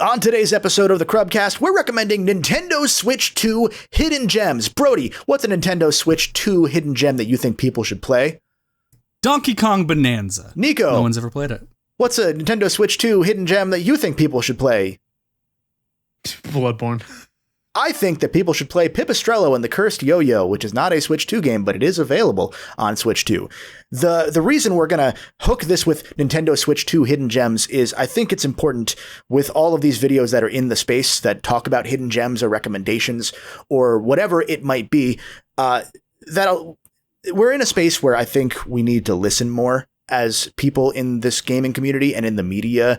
On today's episode of the CRUBCAST, we're recommending Nintendo Switch 2 Hidden Gems. Brody, what's a Nintendo Switch 2 hidden gem that you think people should play? Donkey Kong Bonanza. Nicco, no one's ever played it. What's a Nintendo Switch 2 hidden gem that you think people should play? Bloodborne. I think that people should play Pipistrello and the Cursed Yo-Yo, which is not a Switch 2 game, but it is available on Switch 2. The reason we're going to hook this with Nintendo Switch 2 hidden gems is I think it's important with all of these videos that are in the space that talk about hidden gems or recommendations or whatever it might be, that we're in a space where I think we need to listen more as people in this gaming community and in the media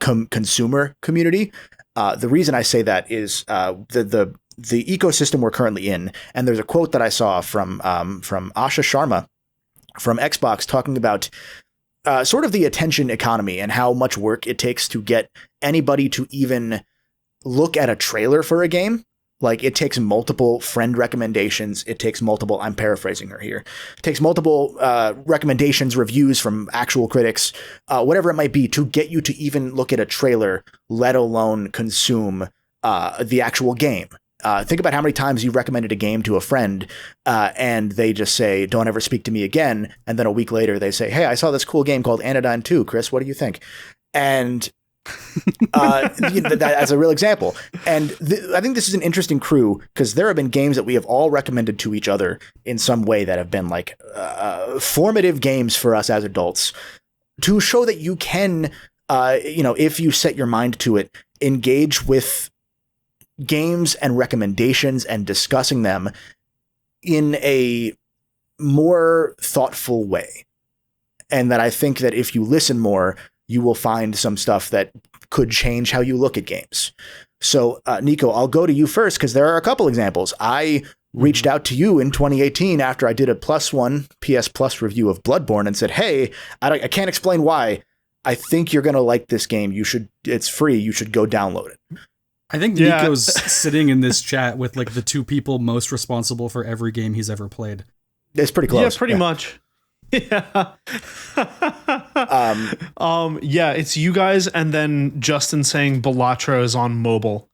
consumer community. The reason I say that is the ecosystem we're currently in, and there's a quote that I saw from Asha Sharma from Xbox talking about sort of the attention economy and how much work it takes to get anybody to even look at a trailer for a game. Like, it takes multiple friend recommendations. It takes multiple, I'm paraphrasing her here, it takes multiple recommendations, reviews from actual critics, whatever it might be, to get you to even look at a trailer, let alone consume the actual game. Think about how many times you recommended a game to a friend and they just say, don't ever speak to me again. And then a week later they say, hey, I saw this cool game called Anodyne 2. Chris, what do you think? And that as a real example. And I think this is an interesting crew because there have been games that we have all recommended to each other in some way that have been like formative games for us as adults to show that you can, if you set your mind to it, engage with games and recommendations and discussing them in a more thoughtful way. And that I think that if you listen more, you will find some stuff that could change how you look at games. So, Nicco, I'll go to you first because there are a couple examples. I reached out to you in 2018 after I did a +1 PS Plus review of Bloodborne and said, hey, I can't explain why. I think you're going to like this game. It's free. You should go download it. I think Nico's sitting in this chat with like the two people most responsible for every game he's ever played. It's pretty close. Yeah, pretty much. Yeah. It's you guys and then Justin saying Balatro is on mobile.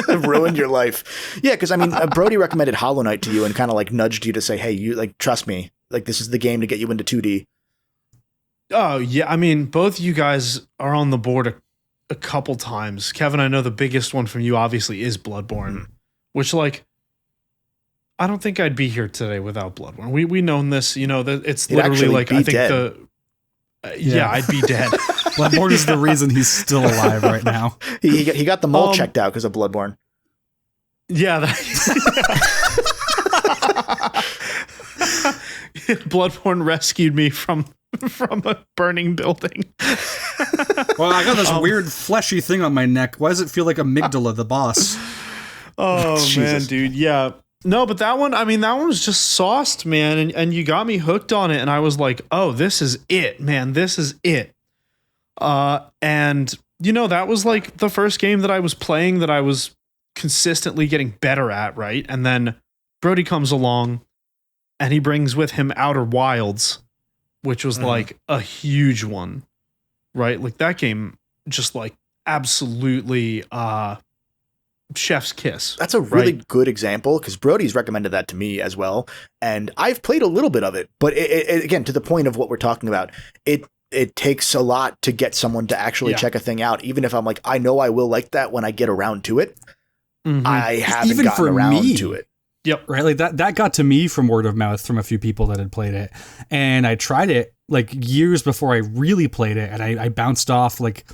Ruined your life. Yeah, because I mean, Brody recommended Hollow Knight to you and kind of like nudged you to say, hey, you like trust me, like this is the game to get you into 2D. Oh yeah, I mean, both you guys are on the board a couple times. Kevin, I know the biggest one from you obviously is Bloodborne, which like I don't think I'd be here today without Bloodborne. We known this, that it's literally like I think dead. I'd be dead. Bloodborne is the reason he's still alive right now. He got the mole checked out because of Bloodborne. Yeah. Bloodborne rescued me from a burning building. Well, I got this weird fleshy thing on my neck. Why does it feel like Amygdala, the boss? Oh man, dude. Yeah. No, but that one was just sauced, man. And you got me hooked on it. And I was like, oh, this is it, man. This is it. And that was like the first game that I was playing that I was consistently getting better at. Right. And then Brody comes along and he brings with him Outer Wilds, which was like a huge one. Right. Like that game just like absolutely, chef's kiss. That's a really good example because Brody's recommended that to me as well. And I've played a little bit of it, but it, again, to the point of what we're talking about, it takes a lot to get someone to actually check a thing out. Even if I'm like, I know I will like that when I get around to it. I haven't even gotten around to it. Yep. Right. Like that got to me from word of mouth from a few people that had played it. And I tried it like years before I really played it. And I bounced off like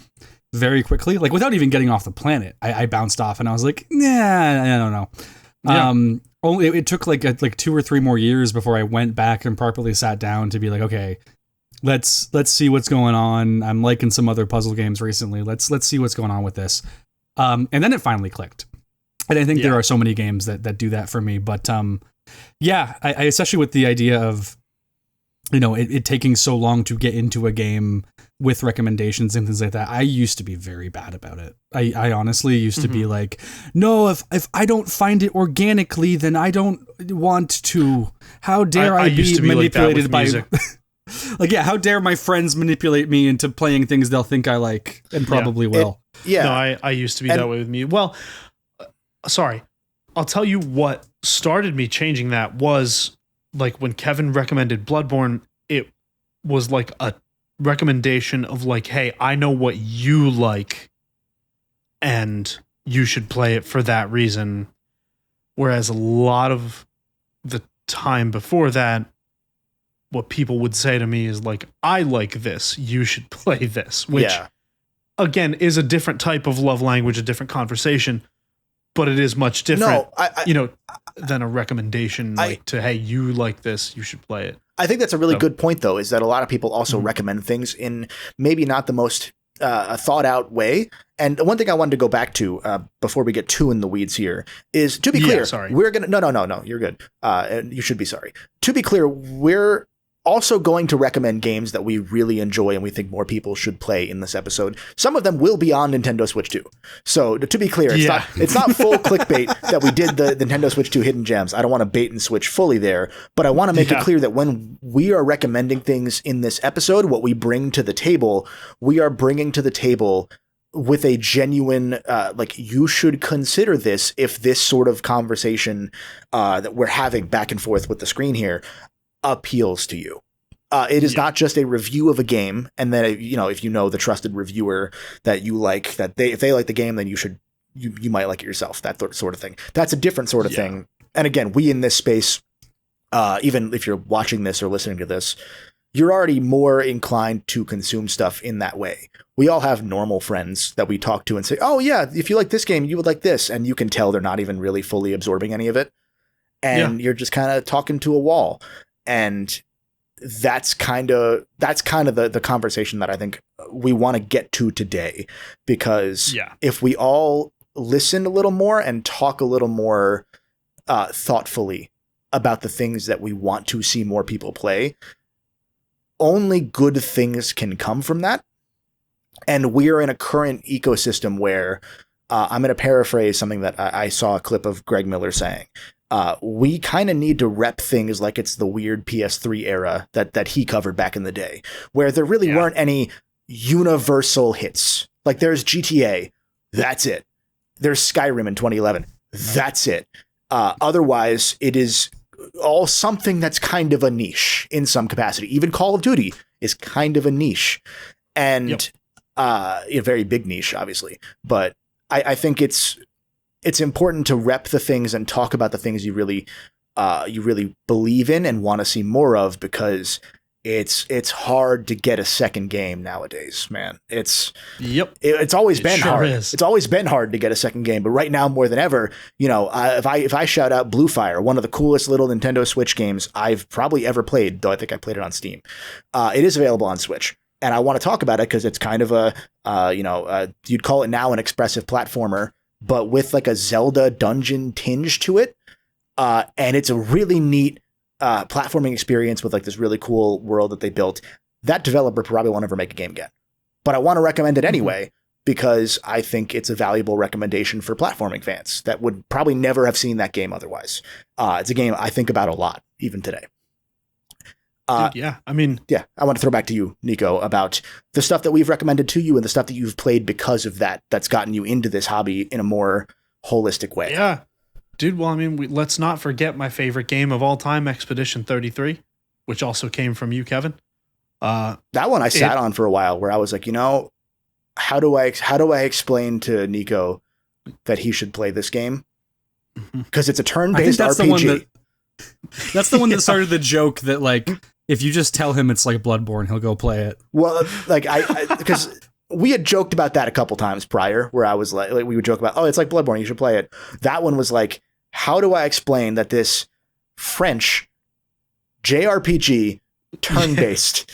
very quickly, like without even getting off the planet. I bounced off and I was like, nah, I don't know. Yeah. It took like 2 or 3 more years before I went back and properly sat down to be like, okay, let's see what's going on. I'm liking some other puzzle games recently. Let's see what's going on with this. And then it finally clicked. And I think there are so many games that do that for me. But I especially with the idea of, it taking so long to get into a game with recommendations and things like that. I used to be very bad about it. I honestly used to be like, no, if I don't find it organically, then I don't want to. How dare I be manipulated by Like, yeah, how dare my friends manipulate me into playing things they'll think I like and probably will. Yeah. No, I used to be that way with me. Well, sorry. I'll tell you what started me changing that was like when Kevin recommended Bloodborne, it was like a recommendation of like, hey, I know what you like and you should play it for that reason. Whereas a lot of the time before that, what people would say to me is like, I like this, you should play this, which again is a different type of love language, a different conversation, but it is much different, than a recommendation to, hey, you like this, you should play it. I think that's a really good point, though, is that a lot of people also recommend things in maybe not the most thought out way. And one thing I wanted to go back to before we get too in the weeds here is, to be clear, we're going to, no, you're good. You should be sorry. To be clear, we're also going to recommend games that we really enjoy and we think more people should play in this episode. Some of them will be on Nintendo Switch 2. So to be clear, it's not full clickbait that we did the Nintendo Switch 2 hidden gems. I don't want to bait and switch fully there, but I want to make it clear that when we are recommending things in this episode, what we bring to the table, we are bringing to the table with a genuine, like, you should consider this if this sort of conversation that we're having back and forth with the screen here appeals to you. It is not just a review of a game, and then if you know the trusted reviewer that you like, that if they like the game, then you might like it yourself. That sort of thing. That's a different sort of thing. And again, we in this space, even if you're watching this or listening to this, you're already more inclined to consume stuff in that way. We all have normal friends that we talk to and say, "Oh yeah, if you like this game, you would like this," and you can tell they're not even really fully absorbing any of it, and you're just kind of talking to a wall. And that's kind of the conversation that I think we want to get to today, because if we all listen a little more and talk a little more thoughtfully about the things that we want to see more people play, only good things can come from that. And we're in a current ecosystem where I'm going to paraphrase something that I saw a clip of Greg Miller saying. We kind of need to rep things like it's the weird PS3 era that he covered back in the day, where there really weren't any universal hits. Like, there's GTA, that's it. There's Skyrim in 2011, that's it. Otherwise, it is all something that's kind of a niche in some capacity. Even Call of Duty is kind of a niche, and a very big niche, obviously. But I think it's important to rep the things and talk about the things you really believe in and want to see more of, because it's hard to get a second game nowadays, man. It's always been hard. It's always been hard to get a second game, but right now more than ever, if I shout out Blue Fire, one of the coolest little Nintendo Switch games I've probably ever played, though I think I played it on Steam. It is available on Switch. And I want to talk about it because it's kind of you'd call it now an expressive platformer, but with like a Zelda dungeon tinge to it. And it's a really neat platforming experience with like this really cool world that they built. That developer probably won't ever make a game again. But I want to recommend it anyway, because I think it's a valuable recommendation for platforming fans that would probably never have seen that game otherwise. It's a game I think about a lot, even today. I want to throw back to you, Nicco, about the stuff that we've recommended to you and the stuff that you've played because of that's gotten you into this hobby in a more holistic way. Yeah. Dude, well, I mean, let's not forget my favorite game of all time, Expedition 33, which also came from you, Kevin. That one I sat on for a while, where I was like, how do I explain to Nicco that he should play this game? Because it's a turn-based RPG. That's the one that started the joke that, like, if you just tell him it's like Bloodborne, he'll go play it. Well, like because we had joked about that a couple times prior, where I was like we would joke about, oh, it's like Bloodborne, you should play it. That one was like, how do I explain that this French JRPG turn-based,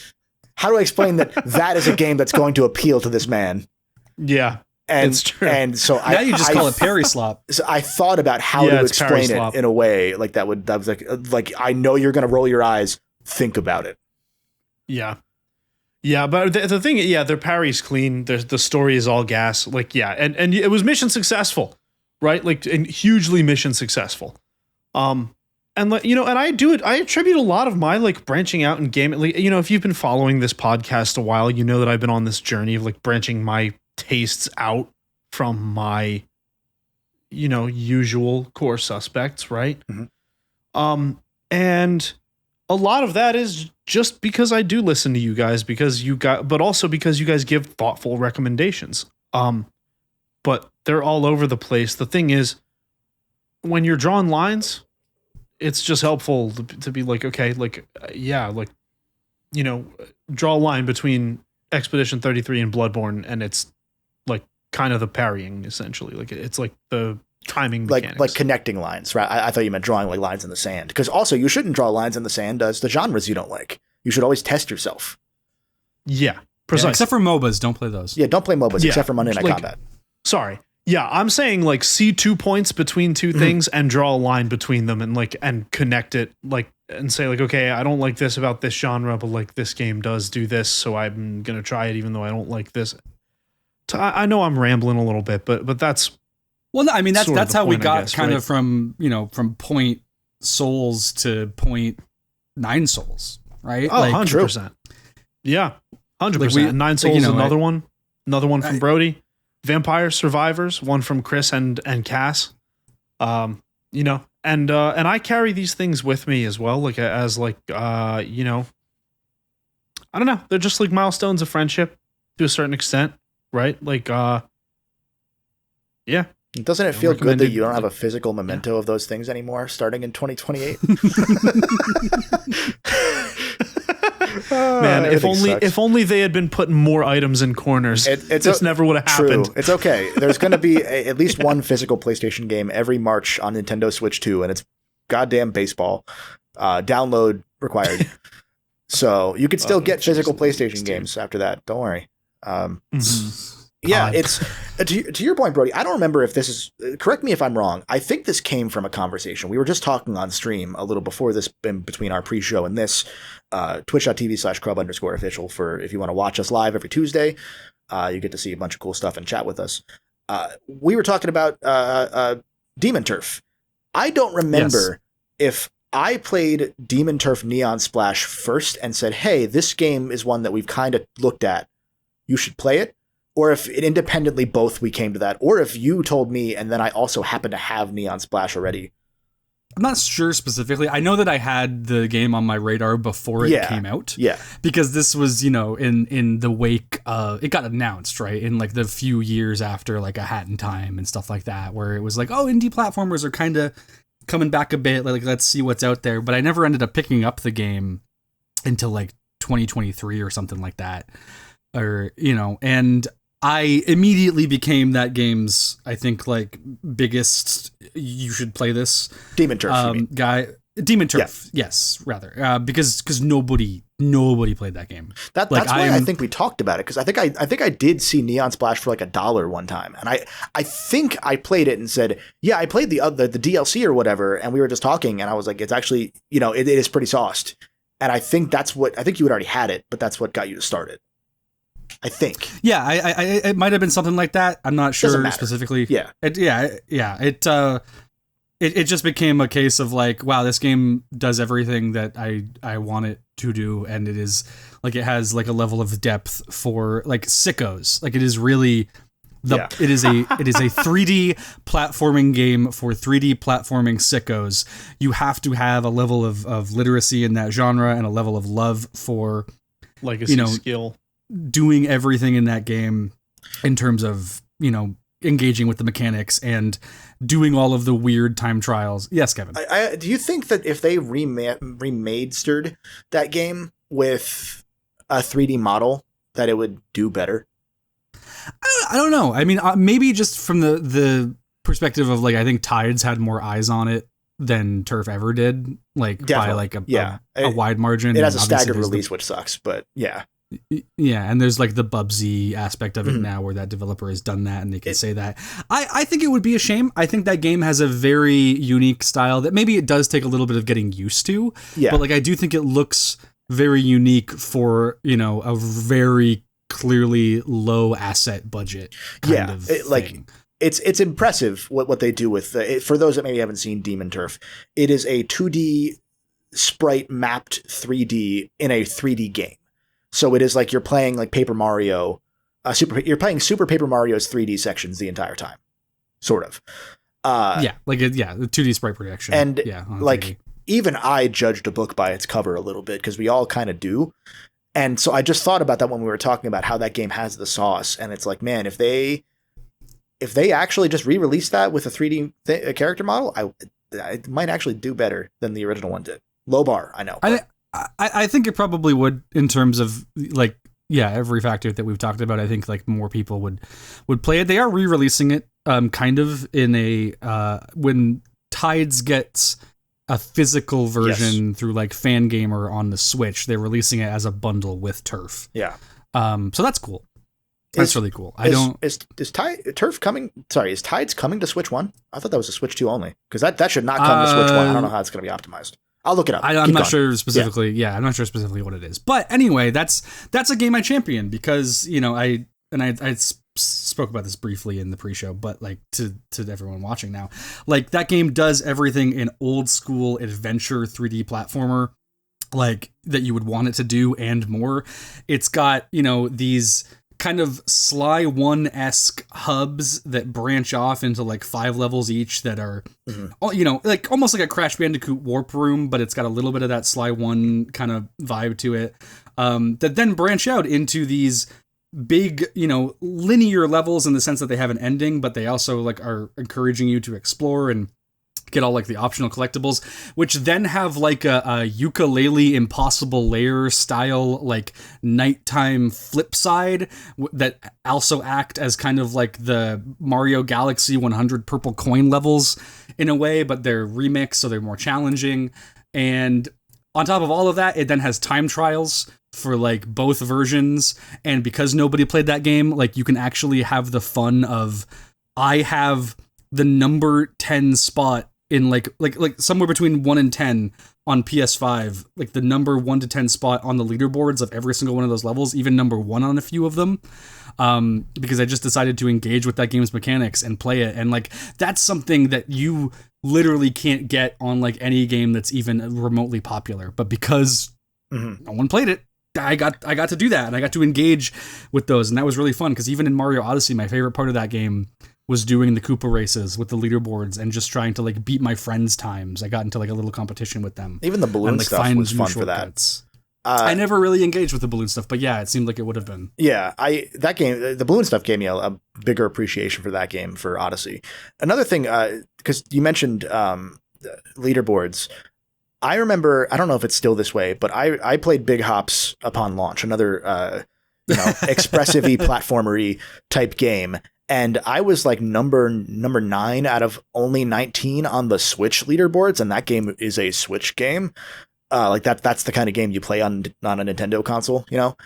how do I explain that is a game that's going to appeal to this man? Yeah. And it's true. And so now you just call it Parry Slop. So I thought about how to explain it in a way like that was like I know you're going to roll your eyes. Think about it. Yeah. Yeah, but the thing, their parry's clean. The story is all gas. Like, and it was mission successful, right? Like, and hugely mission successful. And And and I do it. I attribute a lot of my like branching out in game. Like, if you've been following this podcast a while, you know that I've been on this journey of like branching my tastes out from my, usual core suspects, right? Mm-hmm. And a lot of that is just because I do listen to you guys, but also because you guys give thoughtful recommendations. But they're all over the place. The thing is, when you're drawing lines, it's just helpful to be like, okay, like, draw a line between Expedition 33 and Bloodborne, and it's like kind of the parrying, essentially. Like, it's like the timing mechanics. Like connecting lines, right? I thought you meant drawing like lines in the sand. Because also, you shouldn't draw lines in the sand as the genres you don't like. You should always test yourself. Yeah, precisely. Yeah, except for MOBAs, don't play those. Yeah, don't play MOBAs except for Monday Night Combat. Sorry. Yeah, I'm saying like see 2 points between two things and draw a line between them and connect it and say like, okay, I don't like this about this genre, but like this game does do this, so I'm gonna try it even though I don't like this. I know I'm rambling a little bit, but that's no, I mean that's how we got kind right? of from point souls to point 9 souls, right? Oh, like, 100%. Yeah, 100%. 9 souls, another one from Brody. Vampire Survivors, one from Chris and Cass. And I carry these things with me as well, I don't know, they're just like milestones of friendship to a certain extent, right? Like, yeah. Doesn't it feel good that you don't have a physical memento of those things anymore starting in 2028? Man, if only they had been putting more items in corners, this never would have happened. True. It's okay. There's going to be at least one physical PlayStation game every March on Nintendo Switch 2, and it's goddamn baseball. Download required. So you could still get physical PlayStation games after that. Don't worry. Yeah, it's to your point, Brody. I don't remember if this is, correct me if I'm wrong. I think this came from a conversation. We were just talking on stream a little before this, in between our pre-show and this, twitch.tv/CRUB_official for if you want to watch us live every Tuesday. You get to see a bunch of cool stuff and chat with us. We were talking about Demon Turf. I don't remember if I played Demon Turf Neon Splash first and said, hey, this game is one that we've kind of looked at. You should play it. Or if independently both we came to that, or if you told me and then I also happened to have Neon Splash already. I'm not sure specifically. I know that I had the game on my radar before it came out. Yeah. Because this was, in the wake of, it got announced, right? In like the few years after like A Hat in Time and stuff like that, where it was like, oh, indie platformers are kind of coming back a bit. Like, let's see what's out there. But I never ended up picking up the game until like 2023 or something like that. Or, and I immediately became that game's, I think, like, biggest, you should play this. Demon Turf, guy. Demon Turf, yes, rather. Because nobody played that game. That's why I think we talked about it, because I think I did see Neon Splash for like $1 one time. And I think I played it and said, yeah, I played the DLC or whatever, and we were just talking, and I was like, it's actually, it is pretty sauced. And I think I think you had already had it, but that's what got you to start it. I think. Yeah, I it might have been something like that. I'm not sure specifically. Yeah. It just became a case of like, wow, this game does everything that I want it to do, and it is like, it has like a level of depth for like sickos. Like, it is really it is a 3D platforming game for 3D platforming sickos. You have to have a level of literacy in that genre and a level of love for legacy skill. Doing everything in that game in terms of, engaging with the mechanics and doing all of the weird time trials. Yes, Kevin. Do you think that if they remastered that game with a 3D model, that it would do better? I don't know. I mean, maybe just from the perspective of like, I think Tides had more eyes on it than Turf ever did, like by like a wide margin. It has a staggered release, which sucks, but yeah. Yeah, and there's like the Bubsy aspect of it now, where that developer has done that and they can say that. I think it would be a shame. I think that game has a very unique style that maybe it does take a little bit of getting used to. Yeah. But like, I do think it looks very unique for, a very clearly low asset budget kind of thing. it's impressive what they do with for those that maybe haven't seen Demon Turf. It is a 2D sprite mapped 3D in a 3D game. So it is like you're playing like Paper Mario, you're playing Super Paper Mario's 3D sections the entire time, sort of. The 2D sprite projection. And like 3D. Even I judged a book by its cover a little bit because we all kind of do. And so I just thought about that when we were talking about how that game has the sauce. And it's like, man, if they actually just re-released that with a 3D character model, it might actually do better than the original one did. Low bar, I know. I think it probably would, in terms of like, every factor that we've talked about. I think like more people would play it. They are re-releasing it kind of in a when Tides gets a physical version through like Fangamer on the Switch, they're releasing it as a bundle with Turf. Yeah. So that's cool. That's really cool. Is Turf coming? Sorry, is Tides coming to Switch 1? I thought that was a Switch 2 only, because that should not come to Switch 1. I don't know how it's going to be optimized. I'll look it up. I'm not sure specifically. Yeah, I'm not sure specifically what it is. But anyway, that's a game I champion because, you know, I spoke about this briefly in the pre-show, but like to everyone watching now, like that game does everything an old school adventure 3D platformer like that you would want it to do and more. It's got, you know, these kind of Sly 1-esque hubs that branch off into like 5 levels each that are, you know, like almost like a Crash Bandicoot Warp Room, but it's got a little bit of that Sly 1 kind of vibe to it, that then branch out into these big, you know, linear levels in the sense that they have an ending, but they also like are encouraging you to explore and get all like the optional collectibles, which then have like a ukulele impossible layer style like nighttime flip side that also act as kind of like the Mario Galaxy 100 purple coin levels in a way, but they're remixed, so they're more challenging. And on top of all of that, it then has time trials for like both versions, and because nobody played that game, like you can actually have the fun of, I have the number 10 spot in like somewhere between 1 and 10 on PS5, like the number 1 to 10 spot on the leaderboards of every single one of those levels, even number 1 on a few of them, because I just decided to engage with that game's mechanics and play it. And like that's something that you literally can't get on like any game that's even remotely popular, but because no one played it, I got to do that, and I got to engage with those, and that was really fun. Because even in Mario Odyssey, my favorite part of that game was doing the Koopa races with the leaderboards and just trying to like beat my friends' times. I got into like a little competition with them. Even the balloon and, like, stuff was fun for that. I never really engaged with the balloon stuff, but yeah, it seemed like it would have been. Yeah, that game, the balloon stuff gave me a bigger appreciation for that game, for Odyssey. Another thing, because you mentioned leaderboards. I remember, I don't know if it's still this way, but I played Big Hops upon launch, another expressive-y, platformer-y type game, and I was like number 9 out of only 19 on the Switch leaderboards, and that game is a Switch game. Like that's the kind of game you play on a Nintendo console, you know?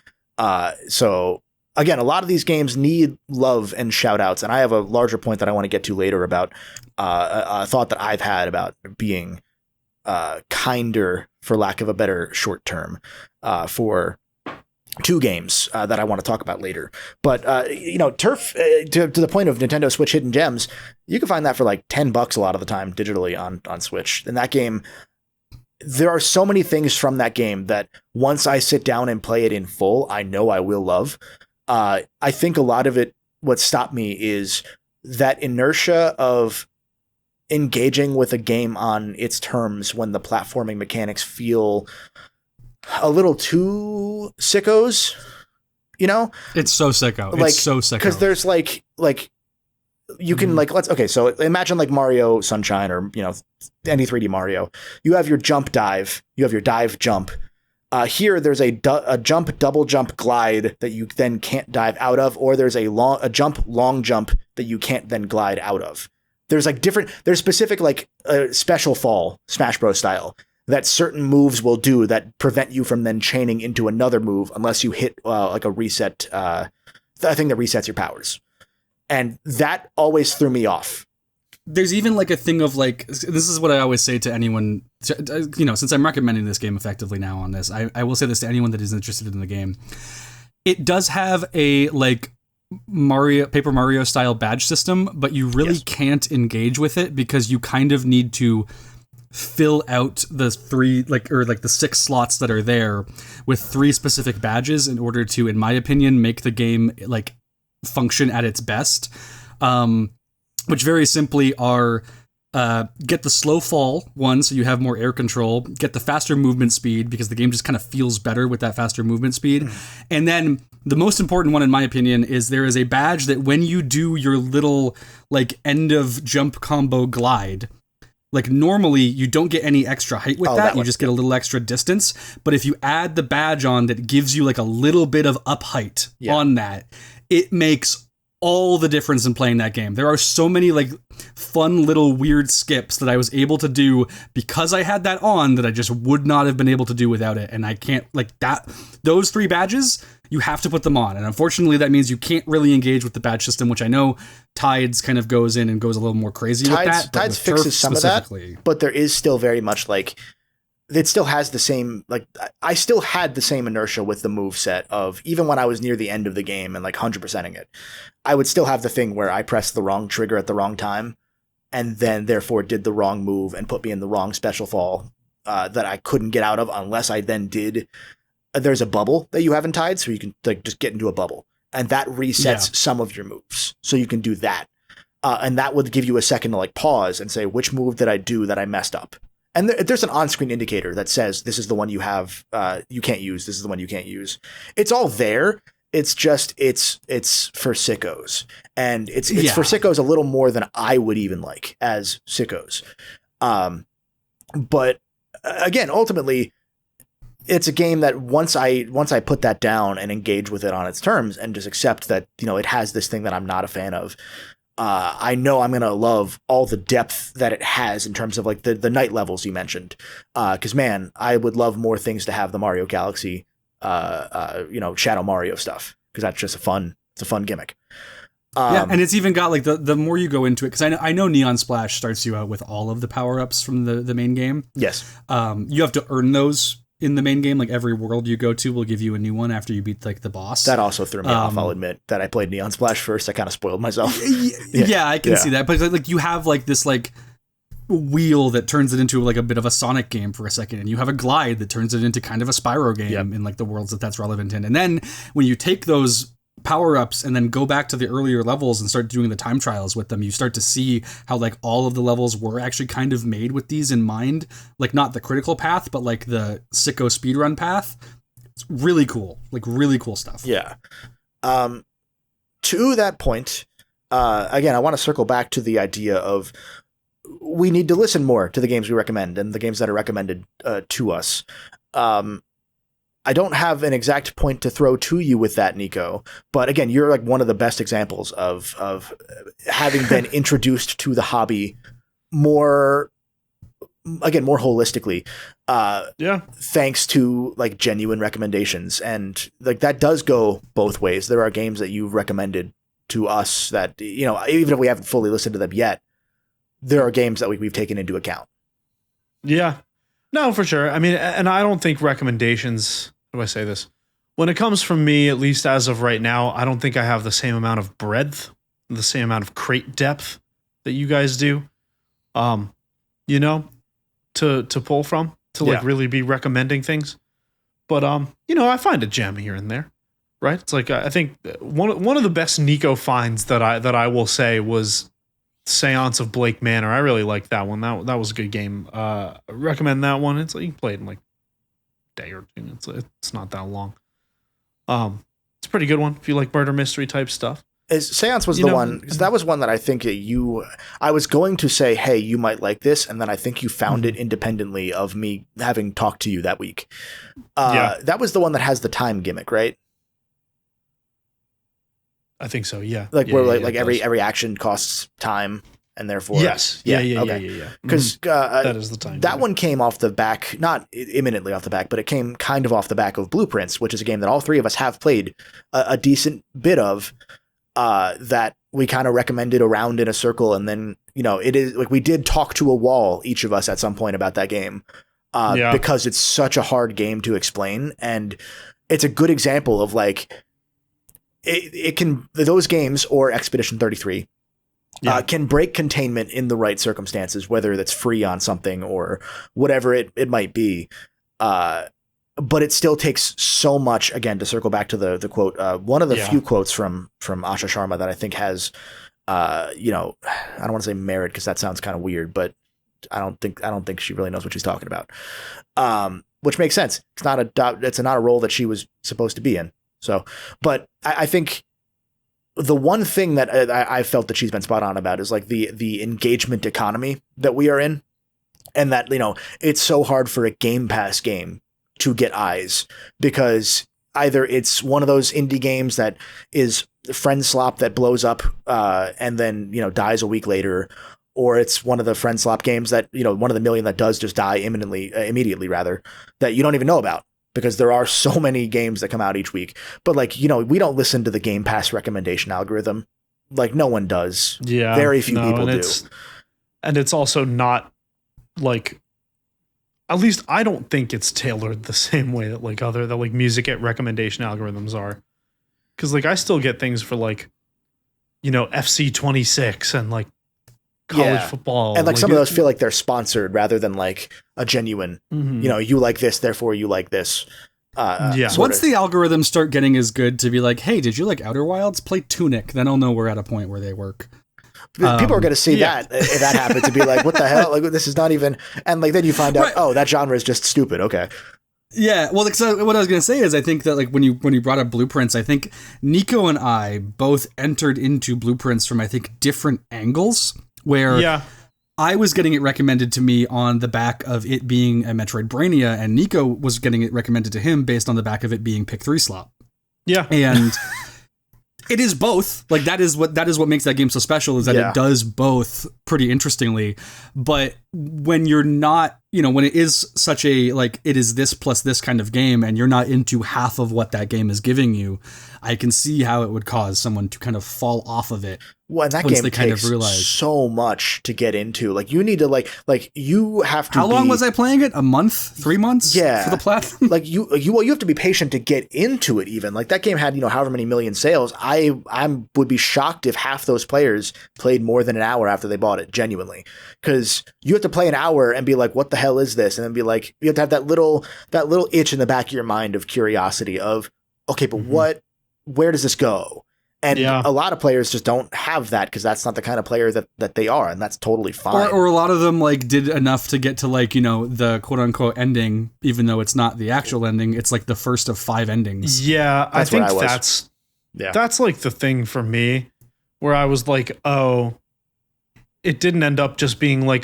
So again, a lot of these games need love and shout outs, and I have a larger point that I want to get to later about a thought that I've had about being kinder, for lack of a better short term, for 2 games that I want to talk about later. But you know, Turf, to the point of Nintendo Switch Hidden Gems, you can find that for like $10 a lot of the time digitally on Switch. And that game, there are so many things from that game that once I sit down and play it in full, I know I will love. I think a lot of it, what stopped me is that inertia of engaging with a game on its terms when the platforming mechanics feel a little too sickos, you know? It's so sicko. Like, it's so sicko. Because there's like you can so imagine like Mario Sunshine, or, you know, any 3D Mario. You have your jump dive, you have your dive jump. Here there's a jump, double jump, glide that you then can't dive out of, or there's a long jump that you can't then glide out of. There's like there's specific like special fall, Smash Bros style, that certain moves will do that prevent you from then chaining into another move unless you hit like a reset, I think that resets your powers. And that always threw me off. There's even like a thing of like, this is what I always say to anyone, you know, since I'm recommending this game effectively now on this, I will say this to anyone that is interested in the game. It does have a like Paper Mario style badge system, but you really can't engage with it because you kind of need to fill out the the 6 slots that are there with 3 specific badges in order to, in my opinion, make the game like function at its best. Which very simply are get the slow fall one, so you have more air control, get the faster movement speed because the game just kind of feels better with that faster movement speed. And then the most important one, in my opinion, is there is a badge that when you do your little like end of jump combo glide, like normally you don't get any extra height with that. You just get a little extra distance. But if you add the badge on that gives you like a little bit of up height on that, it makes all the difference in playing that game. There are so many like fun little weird skips that I was able to do because I had that on that I just would not have been able to do without it. And I can't like that. Those 3 badges, you have to put them on. And unfortunately that means you can't really engage with the badge system, which I know Tides kind of goes in and goes a little more crazy with that. Tides fixes some of that, but there is still very much like, it still has the same, like, I still had the same inertia with the move set of, even when I was near the end of the game and like 100%ing it, I would still have the thing where I pressed the wrong trigger at the wrong time and then therefore did the wrong move and put me in the wrong special fall that I couldn't get out of unless I then did. There's a bubble that you have in Tide, so you can like just get into a bubble and that resets some of your moves. So you can do that. And that would give you a second to like pause and say, which move did I do that I messed up? And there's an on-screen indicator that says this is the one you have, you can't use. This is the one you can't use. It's all there. It's just it's for sickos, and it's for sickos a little more than I would even like as sickos. But again, ultimately, it's a game that once I put that down and engage with it on its terms and just accept that it has this thing that I'm not a fan of. I know I'm going to love all the depth that it has in terms of like the night levels you mentioned. Cause man, I would love more things to have the Mario Galaxy, Shadow Mario stuff. Cause that's just it's a fun gimmick. And it's even got like the more you go into it, because I know Neon Splash starts you out with all of the power-ups from the main game. Yes. You have to earn those in the main game. Like every world you go to will give you a new one after you beat like the boss. That also threw me off. I'll admit that I played Neon Splash first. I kind of spoiled myself. Yeah, I can see that. But like you have like this like wheel that turns it into like a bit of a Sonic game for a second, and you have a glide that turns it into kind of a Spyro game in like the worlds that's relevant in. And then when you take those power-ups and then go back to the earlier levels and start doing the time trials with them, you start to see how like all of the levels were actually kind of made with these in mind, like not the critical path but like the sicko speedrun path. It's really cool, like really cool stuff. To that point, again, I want to circle back to the idea of we need to listen more to the games we recommend and the games that are recommended to us. I don't have an exact point to throw to you with that, Nicco. But again, you're like one of the best examples of having been introduced to the hobby more holistically. Thanks to like genuine recommendations. And like that does go both ways. There are games that you've recommended to us that, even if we haven't fully listened to them yet, there are games that we've taken into account. Yeah. No, for sure. I mean, and I don't think recommendations, how do I say this? When it comes from me, at least as of right now, I don't think I have the same amount of breadth, the same amount of crate depth that you guys do, to pull from, to like really be recommending things. But, I find a gem here and there, right? It's like, I think one of the best Nicco finds that I will say was Seance of Blake Manor. I really liked that one. That was a good game. Recommend that one. It's like you can play it in like a day or two. It's not that long. It's a pretty good one if you like murder mystery type stuff. Seance was the one, because that was one that I think I was going to say, hey, you might like this, and then I think you found it independently of me having talked to you that week. That was the one that has the time gimmick, right? I think so, yeah. Every action costs time, and therefore... Yes. Yeah. Because that is the time. That one came off the back, not imminently off the back, but it came kind of off the back of Blueprints, which is a game that all three of us have played a decent bit of, that we kind of recommended around in a circle, and then, it is like we did talk to a wall, each of us at some point about that game, because it's such a hard game to explain, and it's a good example of like... it can, those games or Expedition 33 can break containment in the right circumstances, whether that's free on something or whatever it might be. But it still takes so much, again, to circle back to the quote, one of the few quotes from Asha Sharma that I think has, I don't want to say merit because that sounds kind of weird, but I don't think she really knows what she's talking about. Which makes sense. It's not a role that she was supposed to be in. So, but I think the one thing that I felt that she's been spot on about is like the engagement economy that we are in, and that, it's so hard for a Game Pass game to get eyes because either it's one of those indie games that is friend slop that blows up and then, dies a week later, or it's one of the friend slop games that, one of the million that does just die immediately rather, that you don't even know about because there are so many games that come out each week. But we don't listen to the Game Pass recommendation algorithm. Like no one does. Yeah. Very few people do. And it's also not like, at least I don't think it's tailored the same way that like music recommendation algorithms are. Cause I still get things for FC 26 and college football. And some of those feel like they're sponsored rather than like a genuine, you like this, therefore you like this. Once the algorithms start getting as good to be like, hey, did you like Outer Wilds? Play Tunic. Then I'll know we're at a point where they work. People are going to see that if that happens to be like, what the hell? Like, this is not even. And then you find out, oh, that genre is just stupid. Okay. Yeah. Well, so what I was going to say is I think that when you brought up Blueprints, I think Nicco and I both entered into Blueprints from, I think, different angles where I was getting it recommended to me on the back of it being a Metroidvania, and Nicco was getting it recommended to him based on the back of it being Pick 3 slot. Yeah. And it is both. Like that is what makes that game so special is that it does both pretty interestingly. But when you're not, when it is such a, it is this plus this kind of game and you're not into half of what that game is giving you, I can see how it would cause someone to kind of fall off of it. Well, and that game takes so much to get into. Like you need to you have to. How long was I playing it? A month? 3 months? Yeah, for the platinum. You have to be patient to get into it. Even that game had however many million sales. I would be shocked if half those players played more than an hour after they bought it. Genuinely, because you have to play an hour and be like, what the hell is this? And then be like, you have to have that little itch in the back of your mind of curiosity of, okay, but where does this go? And a lot of players just don't have that because that's not the kind of player that they are, and that's totally fine. Or a lot of them did enough to get to the quote unquote ending, even though it's not the actual ending. It's the first of 5 endings. Yeah, I think that's the thing for me, where I was like, oh, it didn't end up just being a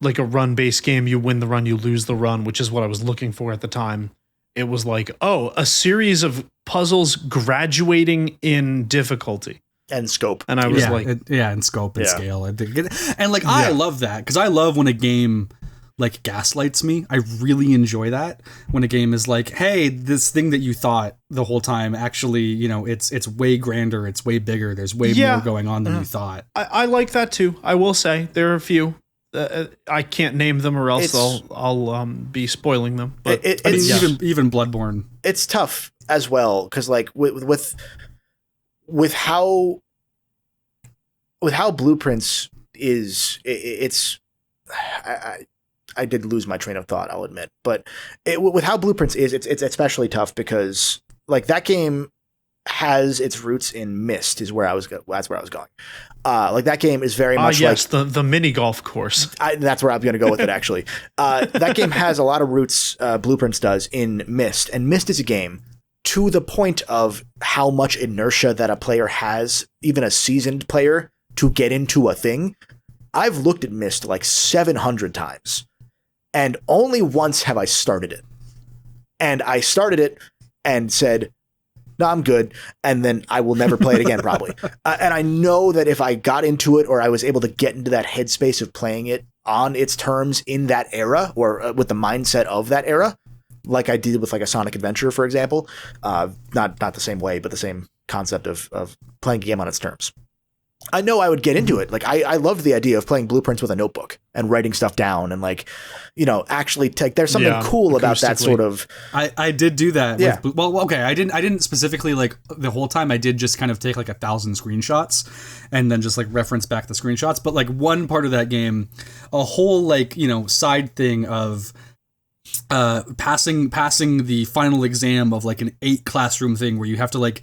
run-based game. You win the run, you lose the run, which is what I was looking for at the time. It was a series of puzzles graduating in difficulty and scope. And I was and scope and scale. I love that because I love when a game gaslights me. I really enjoy that when a game is hey, this thing that you thought the whole time actually, it's way grander, it's way bigger. There's way more going on than you thought. I like that too. I will say there are a few. I can't name them or else I'll be spoiling them. But even Bloodborne, it's tough as well because with how Blueprints is, it's I did lose my train of thought, I'll admit, but with how Blueprints is, it's especially tough because that game has its roots in Myst is where I was going. That game is very much the mini golf course. That's where I'm going to go with it. Actually, that game has a lot of roots. Blueprints does in Myst, and Myst is a game to the point of how much inertia that a player has, even a seasoned player, to get into a thing. I've looked at Myst 700 times, and only once have I started it. And I started it and said, no, I'm good. And then I will never play it again, probably. And I know that if I got into it or I was able to get into that headspace of playing it on its terms in that era or with the mindset of that era, like I did with a Sonic Adventure, for example, not the same way, but the same concept of playing a game on its terms. I know I would get into it. Like I loved the idea of playing Blueprints with a notebook and writing stuff down and like, actually there's something cool about that sort of. I did do that. Yeah. Okay. I didn't specifically like the whole time. I did just kind of take like 1,000 screenshots and then just like reference back the screenshots. But like one part of that game, a whole like, side thing of passing the final exam of like an 8 classroom thing where you have to like,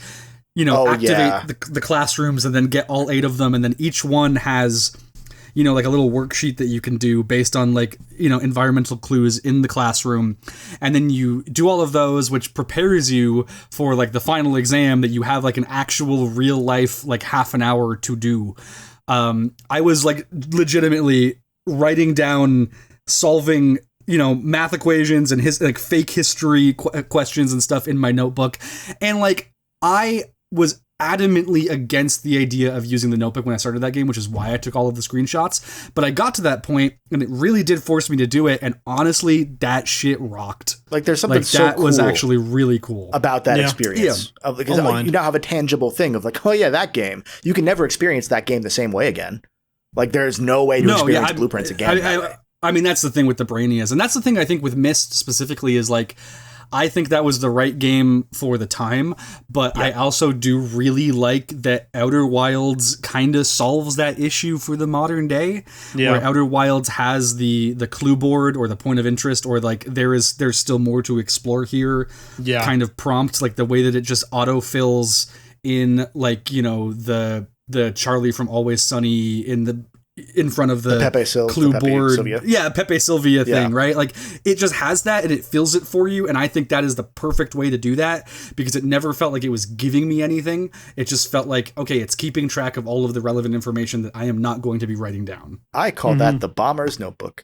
activate the classrooms and then get all 8 of them. And then each one has, like a little worksheet that you can do based on like, environmental clues in the classroom. And then you do all of those, which prepares you for like the final exam that you have like an actual real life, like half an hour to do. I was like legitimately writing down, solving, math equations and his like fake history questions and stuff in my notebook. And like, I was adamantly against the idea of using the notebook when I started that game, which is why I took all of the screenshots. But I got to that point and it really did force me to do it. And honestly, that shit rocked. Like there's something like, so that cool was actually really cool about that experience. Yeah. Because you now have a tangible thing of like, oh yeah, that game. You can never experience that game the same way again. Like there's no way to experience Blueprints again. I mean, that's the thing with the Brainias. And that's the thing I think with Myst specifically is like, I think that was the right game for the time, but I also do really like that Outer Wilds kind of solves that issue for the modern day, where Outer Wilds has the clue board or the point of interest, or like there's still more to explore here. Kind of prompt, like the way that it just autofills in like, the Charlie from Always Sunny in front of the clue board. Sylvia. Yeah, Pepe Sylvia thing, right? Like it just has that and it fills it for you. And I think that is the perfect way to do that because it never felt like it was giving me anything. It just felt like, okay, it's keeping track of all of the relevant information that I am not going to be writing down. I call that the bomber's notebook.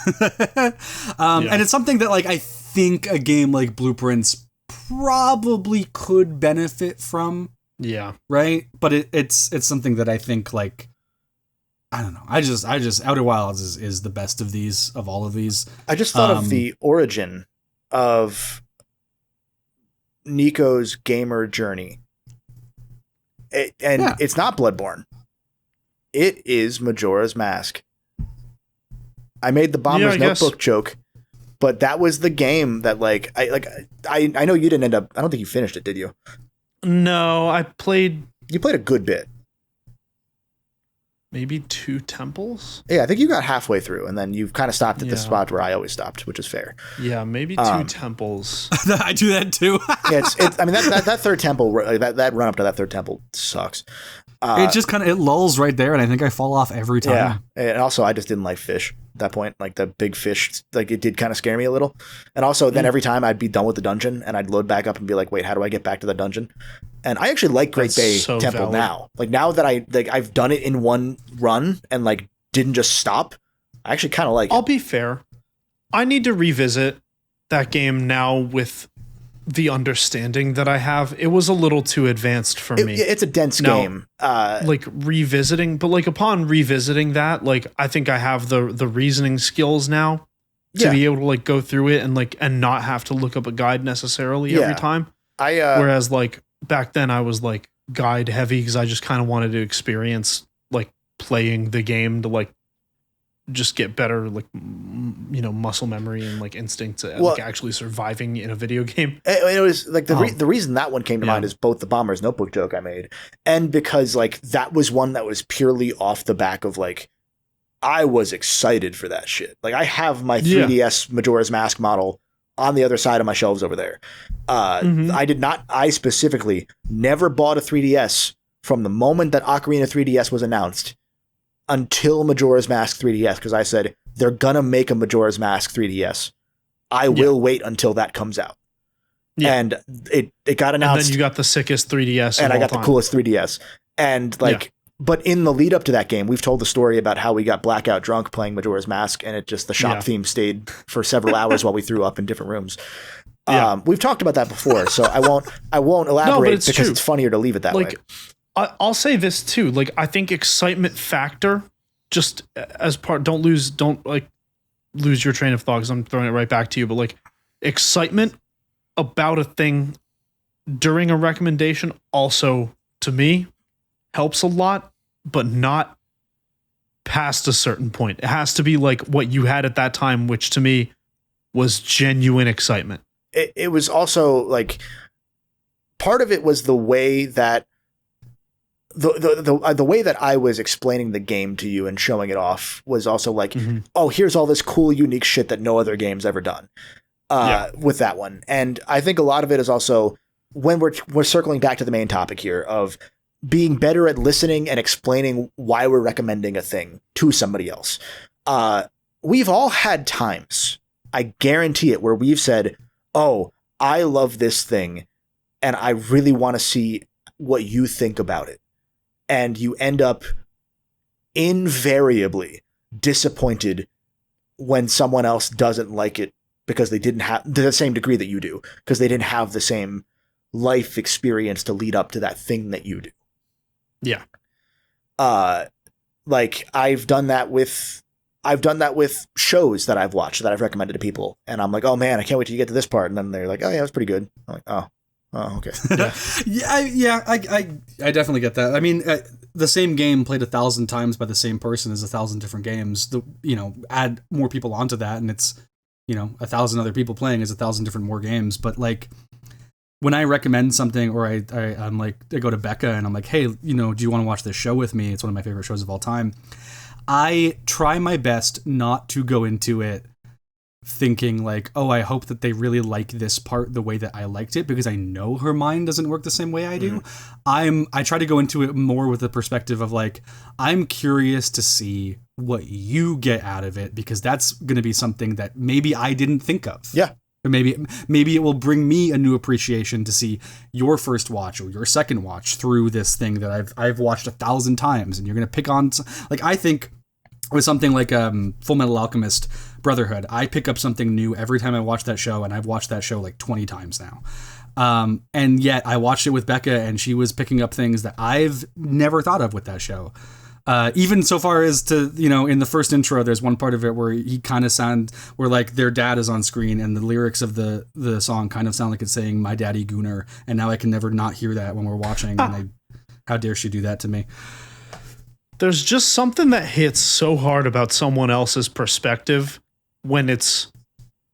And it's something that like, I think a game like Blueprints probably could benefit from. Yeah. Right. But it's something that I think like, I don't know. I just Outer Wilds is the best of all of these. I just thought of the origin of Nicco's gamer journey. It's not Bloodborne. It is Majora's Mask. I made the Bomber's Notebook joke, but that was the game that like I know you didn't end up. I don't think you finished it, did you? No, I played. You played a good bit. Maybe 2 temples? Yeah, I think you got halfway through, and then you've kind of stopped at the spot where I always stopped, which is fair. Yeah, maybe 2 temples. I do that too. Yeah, I mean, that third temple, that run up to that third temple sucks. It just kind of, it lulls right there, and I think I fall off every time. Yeah, and also I just didn't like fish at that point. Like the big fish, like it did kind of scare me a little. And also then every time I'd be done with the dungeon, and I'd load back up and be like, wait, how do I get back to the dungeon? And I actually like Great Bay Temple now. Like now that I've done it in one run and like didn't just stop, I actually kind of like it. I'll be fair. I need to revisit that game now with the understanding that I have. It was a little too advanced for me. It's a dense game. Like revisiting, but like upon revisiting that, like I think I have the reasoning skills now to be able to like go through it and not have to look up a guide necessarily every time. Whereas like back then I was like guide heavy because I just kind of wanted to experience like playing the game to like just get better, like, muscle memory and like instincts and like actually surviving in a video game. It was like the reason that one came to mind is both the Bomber's Notebook joke I made, and because like that was one that was purely off the back of like, I was excited for that shit. Like I have my 3DS Majora's Mask model on the other side of my shelves over there. I specifically never bought a 3DS from the moment that Ocarina 3DS was announced until Majora's Mask 3DS, because I said, they're gonna make a Majora's Mask 3DS. I will wait until that comes out. Yeah. And it got announced. And then you got the sickest 3DS and I got the coolest 3DS. And like, but in the lead up to that game, we've told the story about how we got blackout drunk playing Majora's Mask, and the shop theme stayed for several hours while we threw up in different rooms. We've talked about that before, so I won't elaborate because it's funnier to leave it that way. I'll say this too. Like, I think excitement factor, just as part, don't lose your train of thought because I'm throwing it right back to you. But like, excitement about a thing during a recommendation also, to me, helps a lot, but not past a certain point. It has to be like what you had at that time, which to me was genuine excitement. It was also like part of it was the way that the way that I was explaining the game to you and showing it off was also like, oh, here's all this cool, unique shit that no other game's ever done with that one. And I think a lot of it is also when we're circling back to the main topic here of being better at listening and explaining why we're recommending a thing to somebody else. We've all had times, I guarantee it, where we've said, oh, I love this thing and I really want to see what you think about it. And you end up invariably disappointed when someone else doesn't like it because they didn't have to the same degree that you do, because they didn't have the same life experience to lead up to that thing that you do. Yeah. Like I've done that with shows that I've watched that I've recommended to people. And I'm like, oh man, I can't wait till you get to this part. And then they're like, oh yeah, that's pretty good. I'm like, oh, okay. I definitely get that. I mean, the same game played 1,000 times by the same person is 1,000 different games. Add more people onto that, and it's 1,000 other people playing is 1,000 different more games. But like when I recommend something, or I'm like, I go to Becca and I'm like, hey, do you want to watch this show with me? It's one of my favorite shows of all time. I try my best not to go into it thinking like, oh, I hope that they really like this part the way that I liked it, because I know her mind doesn't work the same way I do. I try to go into it more with the perspective of like, I'm curious to see what you get out of it, because that's going to be something that maybe I didn't think of. Yeah. Or maybe it will bring me a new appreciation to see your first watch or your second watch through this thing that I've watched 1,000 times, and you're going to pick on, like, I think with something like Full Metal Alchemist Brotherhood, I pick up something new every time I watch that show, and I've watched that show like 20 times now. And yet I watched it with Becca, and she was picking up things that I've never thought of with that show. Even so far as to, in the first intro, there's one part of it where he kind of where like their dad is on screen, and the lyrics of the song kind of sound like it's saying "My Daddy Gooner," and now I can never not hear that when we're watching. And how dare she do that to me? There's just something that hits so hard about someone else's perspective when it's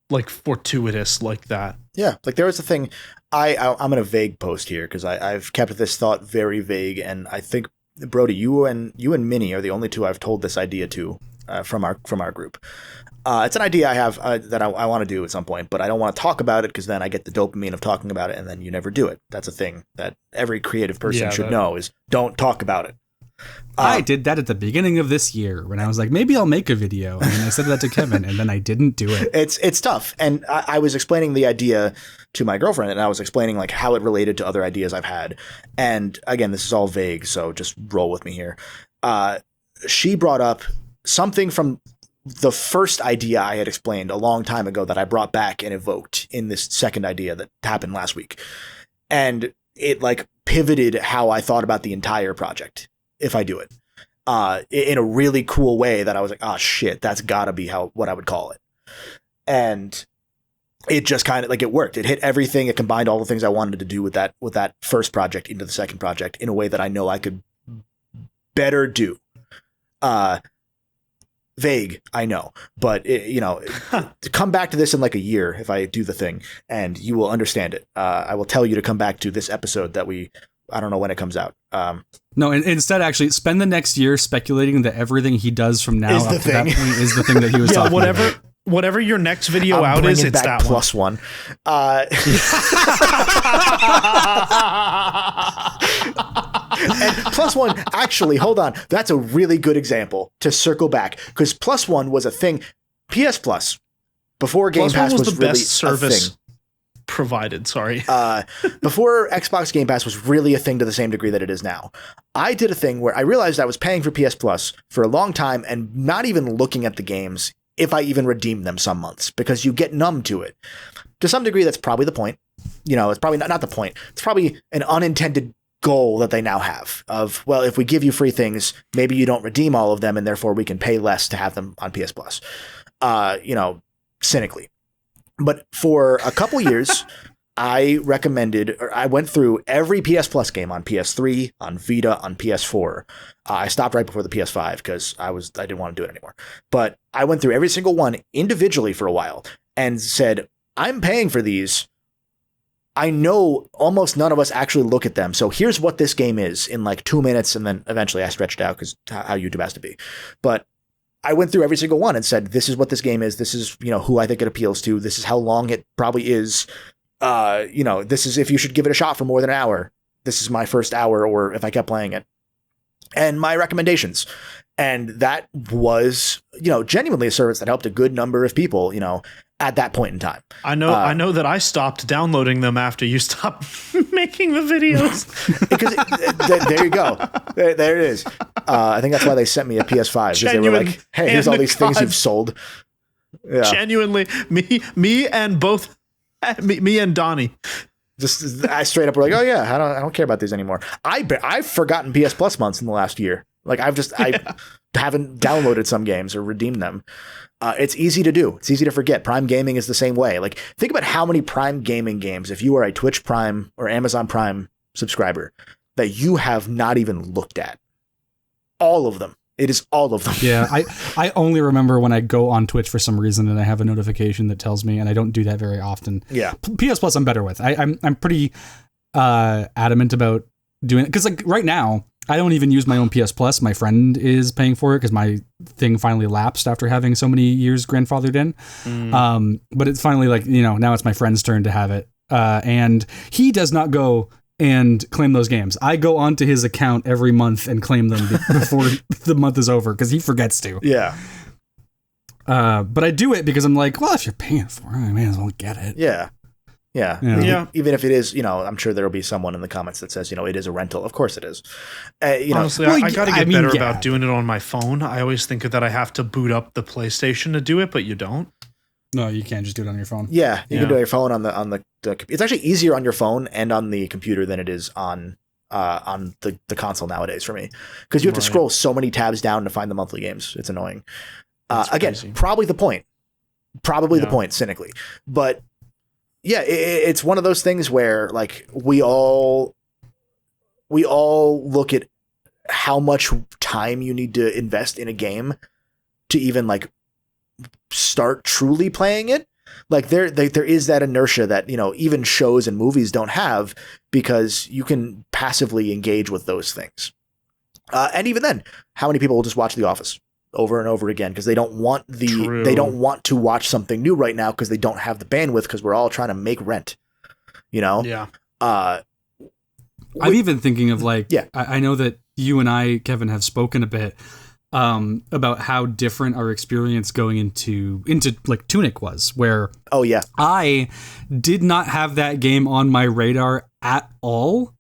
like fortuitous like that. Yeah, like there was a thing. I'm in a vague post here because I've kept this thought very vague, and I think Brody, you and Minnie are the only two I've told this idea to from our group. It's an idea I have that I want to do at some point, but I don't want to talk about it because then I get the dopamine of talking about it, and then you never do it. That's a thing that every creative person should know is don't talk about it. I did that at the beginning of this year when I was like, maybe I'll make a video. And I said that to Kevin, and then I didn't do it. It's tough. And I was explaining the idea to my girlfriend, and I was explaining like how it related to other ideas I've had. And again, this is all vague, so just roll with me here. She brought up something from the first idea I had explained a long time ago that I brought back and evoked in this second idea that happened last week. And it like pivoted how I thought about the entire project. If I do it in a really cool way that I was like, oh shit, that's gotta be what I would call it. And it just kind of like, it worked. It hit everything. It combined all the things I wanted to do with that first project into the second project in a way that I know I could better do. Vague, I know, but to come back to this in like a year, if I do the thing, and you will understand it. I will tell you to come back to this episode that I don't know when it comes out. No, and instead, actually, spend the next year speculating that everything he does from now up to that point is the thing that he was talking about. Whatever your next video out is, it's that plus one. And plus one, actually, hold on. That's a really good example to circle back, because plus one was a thing. PS Plus, before Game Pass was the really best service a thing. Provided, sorry. Before Xbox Game Pass was really a thing to the same degree that it is now. I did a thing where I realized I was paying for PS Plus for a long time and not even looking at the games if I even redeemed them some months, because you get numb to it. To some degree, that's probably the point. It's probably not the point. It's probably an unintended goal that they now have of, well, if we give you free things, maybe you don't redeem all of them, and therefore we can pay less to have them on PS Plus. Cynically. But for a couple years, I went through every PS Plus game on PS3, on Vita, on PS4. I stopped right before the PS5 because I didn't want to do it anymore. But I went through every single one individually for a while and said, I'm paying for these. I know almost none of us actually look at them. So here's what this game is in like 2 minutes. And then eventually I stretched out because how YouTube has to be. But I went through every single one and said, this is what this game is. This is, who I think it appeals to. This is how long it probably is. This is if you should give it a shot for more than an hour. This is my first hour, or if I kept playing it. And my recommendations. And that was, genuinely a service that helped a good number of people, at that point in time. I know that I stopped downloading them after you stopped making the videos. Because there you go. There it is. I think that's why they sent me a PS5. Because they were like, hey, here's all these things you've sold. Yeah. Genuinely, me and Donnie. Just I straight up were like, oh yeah, I don't care about these anymore. I've forgotten PS Plus months in the last year. Like I haven't downloaded some games or redeemed them. It's easy to do. It's easy to forget. Prime Gaming is the same way. Like think about how many Prime Gaming games, if you are a Twitch Prime or Amazon Prime subscriber, that you have not even looked at. All of them. It is all of them. Yeah, I only remember when I go on Twitch for some reason and I have a notification that tells me, and I don't do that very often. Yeah. PS Plus I'm better with. I'm pretty adamant about doing it because like right now I don't even use my own PS Plus. My friend is paying for it because my thing finally lapsed after having so many years grandfathered in. But it's finally like, now it's my friend's turn to have it. And he does not go and claim those games. I go onto his account every month and claim them before the month is over because he forgets to. Yeah. But I do it because I'm like, well, if you're paying for it, I may as well get it. Yeah. Yeah. Yeah. Even if it is, I'm sure there'll be someone in the comments that says, it is a rental. Of course it is. Honestly, I got to get better about doing it on my phone. I always think that I have to boot up the PlayStation to do it, but you don't. No, you can't just do it on your phone. Yeah, you can do it on your phone on the it's actually easier on your phone and on the computer than it is on the console nowadays for me. Because you have to scroll so many tabs down to find the monthly games. It's annoying. Again, probably the point. The point, cynically. But yeah, it's one of those things where like we all look at how much time you need to invest in a game to even like start truly playing it. Like there is that inertia that even shows and movies don't have because you can passively engage with those things. And even then, how many people will just watch The Office over and over again because they don't want they don't want to watch something new right now because they don't have the bandwidth because we're all trying to make rent. Yeah. I'm even thinking of like, I know that you and I, Kevin, have spoken a bit about how different our experience going into like Tunic was, where I did not have that game on my radar at all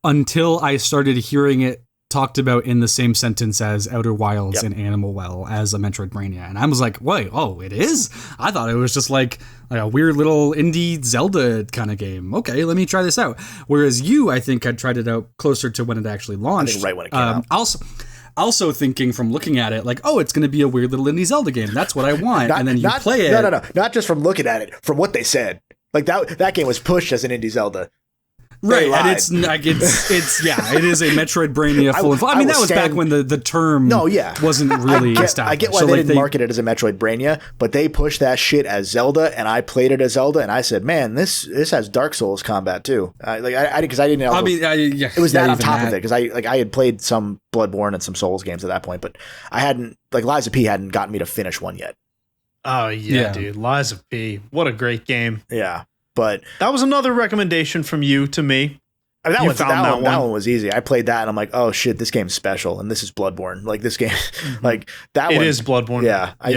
until I started hearing it talked about in the same sentence as Outer Wilds and Animal Well as a Metroidvania. And I was like, wait, it is? I thought it was just like a weird little indie Zelda kind of game. Okay, let me try this out. Whereas you, I think, had tried it out closer to when it actually launched. I think right when it came out. Also thinking from looking at it, like, oh, it's going to be a weird little indie Zelda game. That's what I want. And then you play it. No. Not just from looking at it, from what they said. Like that game was pushed as an indie Zelda. Right, and it's like it is a Metroidvania full of. I mean, that was back when the term wasn't really established. I get why they didn't market it as a Metroidvania, but they pushed that shit as Zelda, and I played it as Zelda, and I said, man, this has Dark Souls combat too. Because I didn't know. It was that on top of it because I had played some Bloodborne and some Souls games at that point, but I hadn't Lies of P hadn't gotten me to finish one yet. Oh yeah, dude, Lies of P, what a great game. Yeah. But that was another recommendation from you to me. I mean, that one was easy. I played that and I'm like, oh shit, this game's special, and this is Bloodborne. Like this game, like that. It is Bloodborne. Yeah, I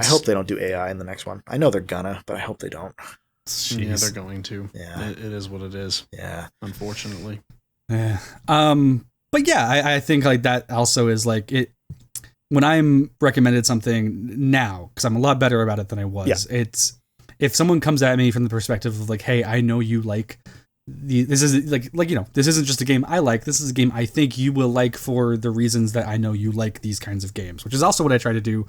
hope they don't do AI in the next one. I know they're gonna, but I hope they don't. Jeez. Yeah, they're going to. Yeah, it is what it is. Yeah, unfortunately. Yeah. But yeah, I think like that also is like it. When I'm recommended something now, because I'm a lot better about it than I was. It's. If someone comes at me from the perspective of like, hey, I know you like this is this isn't just a game I like. This is a game I think you will like for the reasons that I know you like these kinds of games, which is also what I try to do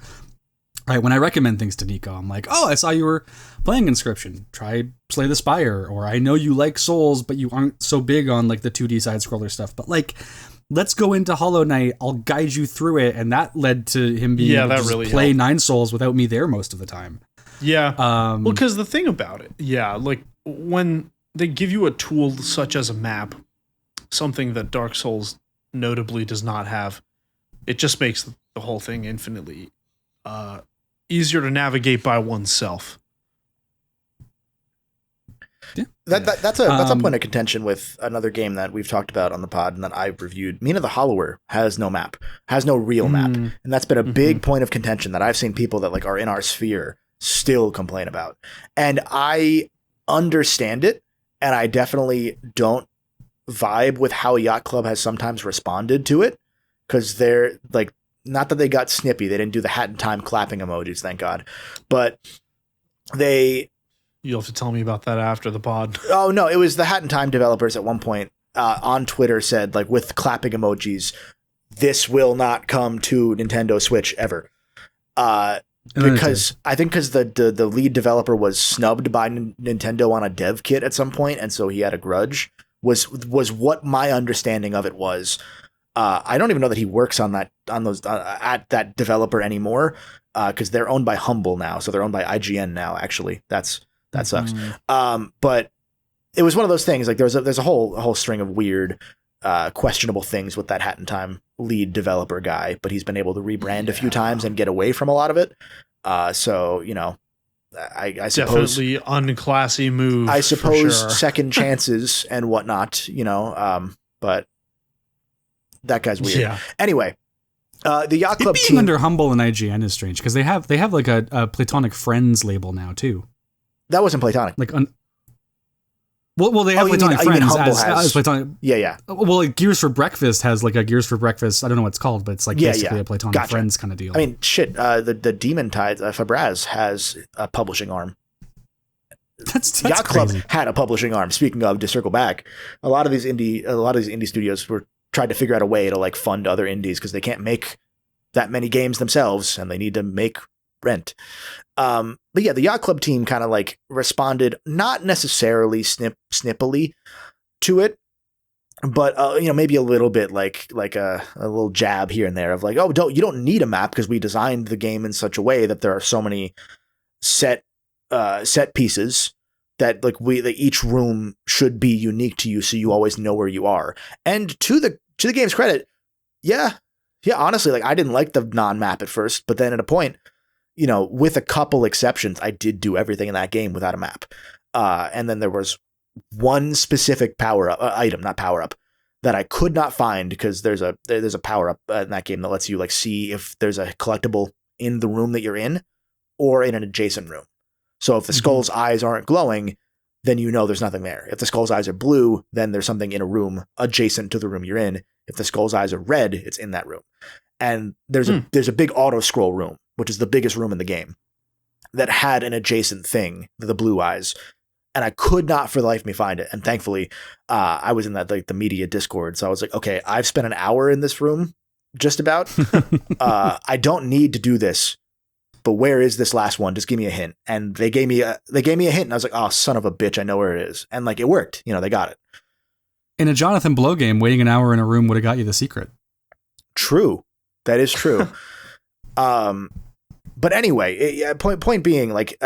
right, when I recommend things to Nicco, I'm like, oh, I saw you were playing Inscription. Try Slay the Spire. Or I know you like Souls, but you aren't so big on like the 2D side-scroller stuff. But like, let's go into Hollow Knight. I'll guide you through it. And that led to him being able to just really play helped. 9 Souls without me there most of the time. Yeah. Well, because the thing about it, like when they give you a tool such as a map, something that Dark Souls notably does not have, it just makes the whole thing infinitely easier to navigate by oneself. Yeah. That's a point of contention with another game that we've talked about on the pod and that I've reviewed. Mina the Hollower has no map, has no real map, and that's been a big point of contention that I've seen people that like are in our sphere still complain about. And I understand it, and I definitely don't vibe with how Yacht Club has sometimes responded to it, because they're like, not that they got snippy, they didn't do the hat in time clapping emojis, thank God, but you'll have to tell me about that after the pod. Oh no, it was the hat in time developers at one point on Twitter said, like, with clapping emojis, this will not come to Nintendo Switch ever. Because the lead developer was snubbed by Nintendo on a dev kit at some point, and so he had a grudge. Was what my understanding of it was. I don't even know that he works on those at that developer anymore, because they're owned by Humble now, so they're owned by IGN now. Actually, that sucks. But it was one of those things. Like there's a whole string of weird, questionable things with that Hat in Time lead developer guy, but he's been able to rebrand a few times and get away from a lot of it. So, you know, I suppose definitely unclassy move. I suppose sure. Second chances and whatnot, you know, but that guy's weird. Yeah. Anyway, the Yacht Club being under Humble and IGN is strange because they have like a Platonic Friends label now too. That wasn't Platonic. Like, well, they have Platonic Friends as Platonic. Yeah. Well, like Gears for Breakfast has like a Gears for Breakfast. I don't know what it's called, but it's like basically a Platonic Friends kind of deal. I mean, shit. The Demon Tide, Fabraz has a publishing arm. That's Yacht Club crazy. had a publishing arm. Speaking of, to circle back, a lot of these indie studios were tried to figure out a way to like fund other indies because they can't make that many games themselves and they need to make rent. But yeah, the Yacht Club team kind of like responded, not necessarily snippily to it, but you know, maybe a little bit like a little jab here and there of like, oh, you don't need a map because we designed the game in such a way that there are so many set pieces that like each room should be unique to you, so you always know where you are. And to the game's credit, yeah, honestly, like I didn't like the non-map at first, but then at a point, you know, with a couple exceptions, I did do everything in that game without a map. And then there was one specific item, not power up, that I could not find because there's a power up in that game that lets you like see if there's a collectible in the room that you're in or in an adjacent room. So if the skull's eyes aren't glowing, then you know there's nothing there. If the skull's eyes are blue, then there's something in a room adjacent to the room you're in. If the skull's eyes are red, it's in that room. And there's a big auto scroll room, which is the biggest room in the game, that had an adjacent thing, the blue eyes. And I could not for the life of me find it. And thankfully, I was in that like the media Discord. So I was like, okay, I've spent an hour in this room, just about. I don't need to do this, but where is this last one? Just give me a hint. And they gave me a hint, and I was like, oh, son of a bitch, I know where it is. And like it worked. You know, they got it. In a Jonathan Blow game, waiting an hour in a room would have got you the secret. True. That is true. But anyway, point being, like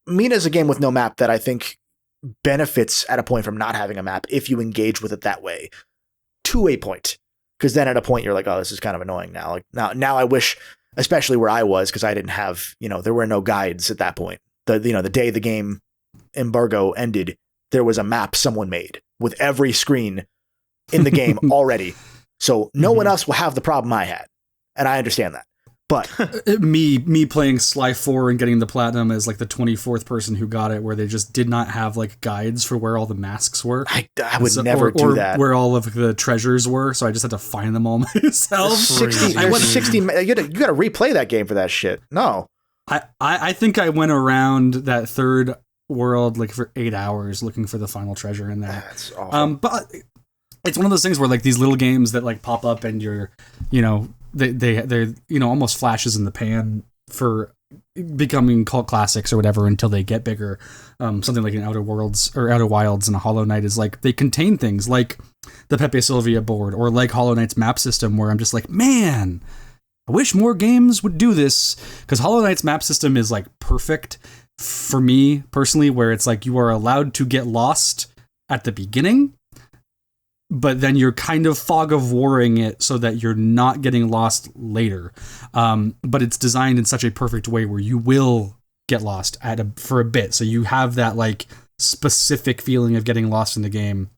Mina's a game with no map that I think benefits at a point from not having a map if you engage with it that way, to a point. Because then at a point you're like, oh, this is kind of annoying now. Like now I wish, especially where I was, because I didn't have, you know, there were no guides at that point. The day the game embargo ended, there was a map someone made with every screen in the game already. So no one else will have the problem I had. And I understand that. But me playing Sly 4 and getting the platinum as like the 24th person who got it, where they just did not have like guides for where all the masks were. I would never do that. Where all of the treasures were. So I just had to find them all myself. 60. You got to replay that game for that shit. No. I think I went around that third world like for 8 hours looking for the final treasure in there. That's awful. But it's one of those things where like these little games that like pop up and you're, you know, they're almost flashes in the pan for becoming cult classics or whatever until they get bigger. Something like an Outer Wilds and a Hollow Knight is like they contain things like the Pepe Sylvia board or like Hollow Knight's map system, where I'm just like, man, I wish more games would do this, because Hollow Knight's map system is like perfect for me personally, where it's like you are allowed to get lost at the beginning, but then you're kind of fog of warring it so that you're not getting lost later. But it's designed in such a perfect way where you will get lost for a bit. So you have that like specific feeling of getting lost in the game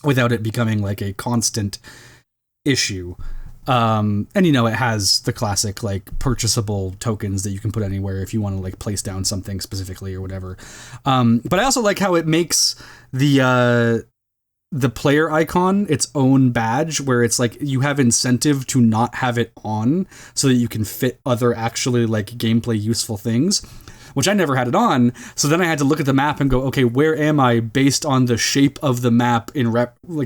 without it becoming like a constant issue. And it has the classic like purchasable tokens that you can put anywhere if you want to like place down something specifically or whatever. But I also like how it makes the player icon its own badge, where it's like you have incentive to not have it on so that you can fit other actually like gameplay useful things, which I never had it on. So then I had to look at the map and go, okay, where am I based on the shape of the map in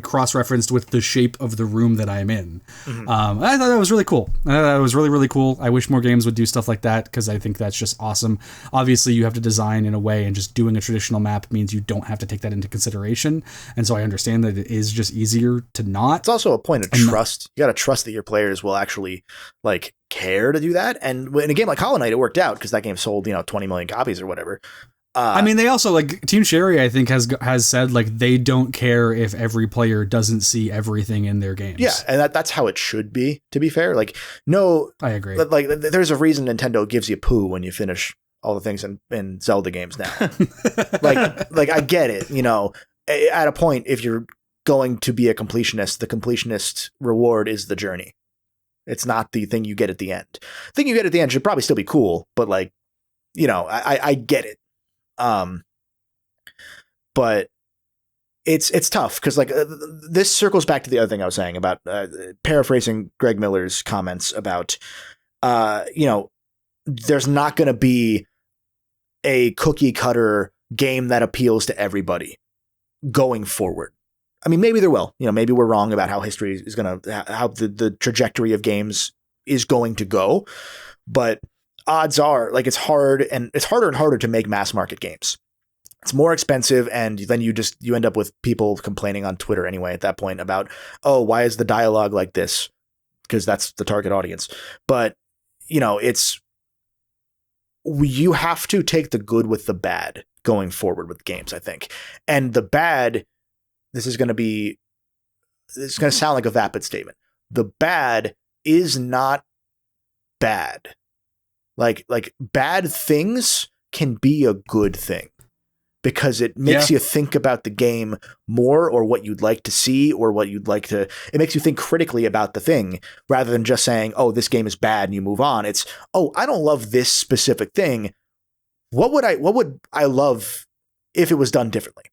cross-referenced with the shape of the room that I'm in. Mm-hmm. I thought that was really cool. That was really, really cool. I wish more games would do stuff like that, because I think that's just awesome. Obviously, you have to design in a way, and just doing a traditional map means you don't have to take that into consideration. And so I understand that it is just easier to not. It's also a point of trust. You got to trust that your players will actually like care to do that. And in a game like Hollow Knight, it worked out because that game sold 20 million copies or whatever. I mean, they also like Team Sherry, I think has said like they don't care if every player doesn't see everything in their games. Yeah, and that's how it should be, to be fair. Like, no, I agree. Like, there's a reason Nintendo gives you poo when you finish all the things in Zelda games now. like I get it. At a point, if you're going to be a completionist, the completionist reward is the journey. It's not the thing you get at the end. The thing you get at the end should probably still be cool, but like, I get it. But it's tough because like this circles back to the other thing I was saying about paraphrasing Greg Miller's comments about, there's not going to be a cookie cutter game that appeals to everybody going forward. I mean, maybe there will. Maybe we're wrong about how history is how the trajectory of games is going to go. But odds are, like, it's harder and harder to make mass market games. It's more expensive, and then you end up with people complaining on Twitter anyway at that point about, oh, why is the dialogue like this? Because that's the target audience. But you have to take the good with the bad going forward with games, I think. And the bad. This is going to sound like a vapid statement. The bad is not bad. Like bad things can be a good thing because it makes you think about the game more, or what you'd like to see, or it makes you think critically about the thing rather than just saying, oh, this game is bad and you move on. It's, oh, I don't love this specific thing. What would I love if it was done differently?